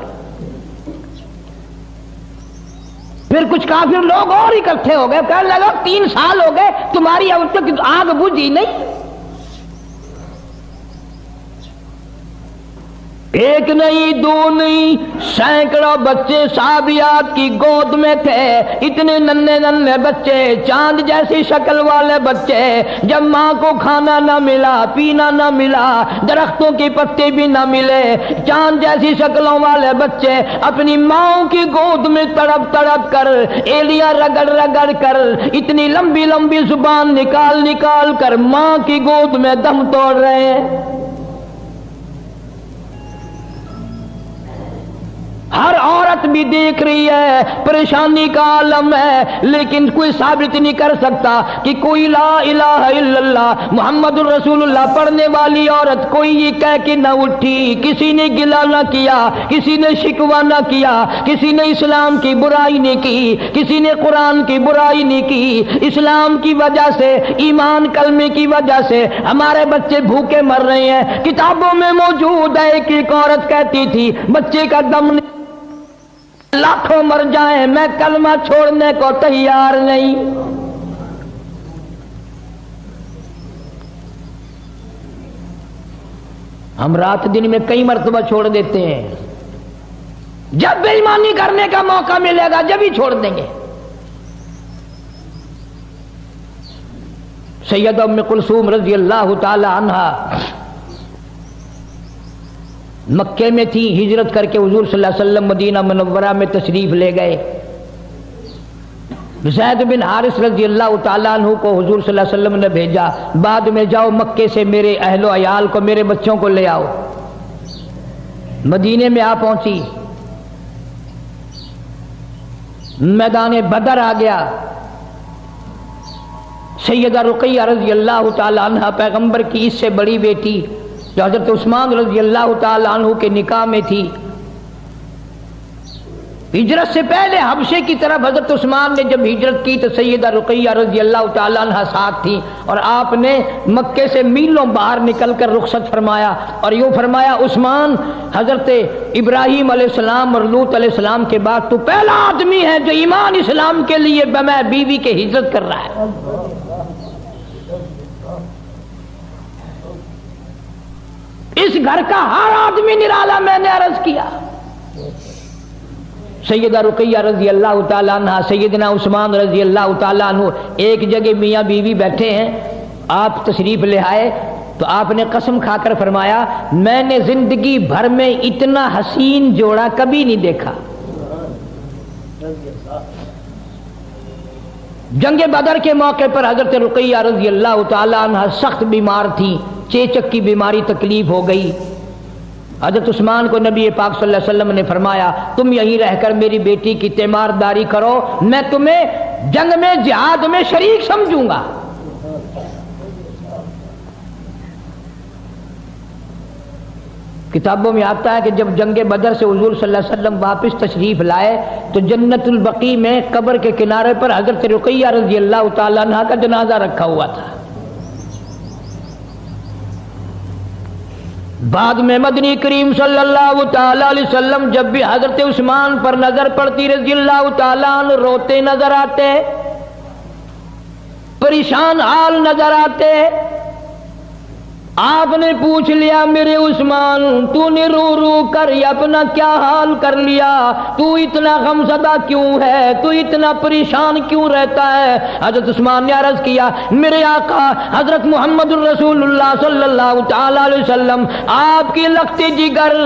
پھر کچھ کافر لوگ اور اکٹھے ہو گئے، کہنے لگا 3 سال ہو گئے تمہاری اب تک آگ بجھی نہیں۔ ایک نہیں دو نہیں سینکڑوں بچے صحابیات کی گود میں تھے، اتنے ننھے ننھے بچے، چاند جیسی شکل والے بچے۔ جب ماں کو کھانا نہ ملا، پینا نہ ملا، درختوں کی پتے بھی نہ ملے، چاند جیسی شکلوں والے بچے اپنی ماں کی گود میں تڑپ تڑپ کر، ایلیاں رگڑ رگڑ کر، اتنی لمبی لمبی زبان نکال نکال کر ماں کی گود میں دم توڑ رہے ہیں۔ ہر عورت بھی دیکھ رہی ہے، پریشانی کا عالم ہے، لیکن کوئی ثابت نہیں کر سکتا کہ کوئی لا الہ الا اللہ محمد الرسول اللہ پڑھنے والی عورت کوئی یہ کہہ کے نہ اٹھی۔ کسی نے گلہ نہ کیا، کسی نے شکوہ نہ کیا، کسی نے اسلام کی برائی نہیں کی، کسی نے قرآن کی برائی نہیں کی۔ اسلام کی وجہ سے، ایمان کلمے کی وجہ سے ہمارے بچے بھوکے مر رہے ہیں۔ کتابوں میں موجود ہے، ایک عورت کہتی تھی بچے کا دم لاکھوں مر جائیں میں کلمہ چھوڑنے کو تیار نہیں۔ ہم رات دن میں کئی مرتبہ چھوڑ دیتے ہیں، جب بے ایمانی کرنے کا موقع ملے گا جب ہی چھوڑ دیں گے۔ سیدہ ام کلثوم رضی اللہ تعالی عنہا مکے میں تھی، ہجرت کر کے حضور صلی اللہ علیہ وسلم مدینہ منورہ میں تشریف لے گئے۔ زید بن حارث رضی اللہ تعالیٰ عنہ کو حضور صلی اللہ علیہ وسلم نے بھیجا، بعد میں جاؤ مکے سے میرے اہل و عیال کو، میرے بچوں کو لے آؤ۔ مدینے میں آ پہنچی، میدان بدر آ گیا۔ سیدہ رقیہ رضی اللہ تعالیٰ عنہ پیغمبر کی اس سے بڑی بیٹی جو حضرت عثمان رضی اللہ تعالی عنہ کے نکاح میں تھی، ہجرت سے پہلے حبشے کی طرف حضرت عثمان نے جب ہجرت کی تو سیدہ رقیہ رضی اللہ تعالی عنہ ساتھ تھی، اور آپ نے مکے سے میلوں باہر نکل کر رخصت فرمایا اور یوں فرمایا عثمان، حضرت ابراہیم علیہ السلام اور لوط علیہ السلام کے بعد تو پہلا آدمی ہے جو ایمان اسلام کے لیے بمع بیوی کے ہجرت کر رہا ہے۔ اس گھر کا ہر آدمی نرالا میں نے عرض کیا۔ سیدہ رقیہ رضی اللہ تعالیٰ عنہ، سیدنا عثمان رضی اللہ تعالیٰ عنہ ایک جگہ میاں بیوی بیٹھے ہیں، آپ تشریف لے آئے تو آپ نے قسم کھا کر فرمایا میں نے زندگی بھر میں اتنا حسین جوڑا کبھی نہیں دیکھا۔ جنگ بدر کے موقع پر حضرت رقیہ رضی اللہ تعالیٰ عنہ سخت بیمار تھی، چیچک کی بیماری تکلیف ہو گئی۔ حضرت عثمان کو نبی پاک صلی اللہ علیہ وسلم نے فرمایا تم یہیں رہ کر میری بیٹی کی تیمارداری کرو، میں تمہیں جنگ میں جہاد میں شریک سمجھوں گا۔ کتابوں میں آتا ہے کہ جب جنگ بدر سے حضور صلی اللہ علیہ وسلم واپس تشریف لائے تو جنت البقیع میں قبر کے کنارے پر حضرت رقیہ رضی اللہ تعالیٰ عنہ کا جنازہ رکھا ہوا تھا۔ بعد میں مدنی کریم صلی اللہ تعالی علیہ وسلم جب بھی حضرت عثمان پر نظر پڑتی رضی اللہ تعالیٰ عنہ روتے نظر آتے، پریشان حال نظر آتے، آپ نے پوچھ لیا میرے عثمان تو نے رو رو کر اپنا کیا حال کر لیا، تو اتنا غمزدہ کیوں ہے، تو اتنا پریشان کیوں رہتا ہے؟ حضرت عثمان نے عرض کیا میرے آقا حضرت محمد الرسول اللہ صلی اللہ تعالی علیہ وسلم آپ کی لخت جگر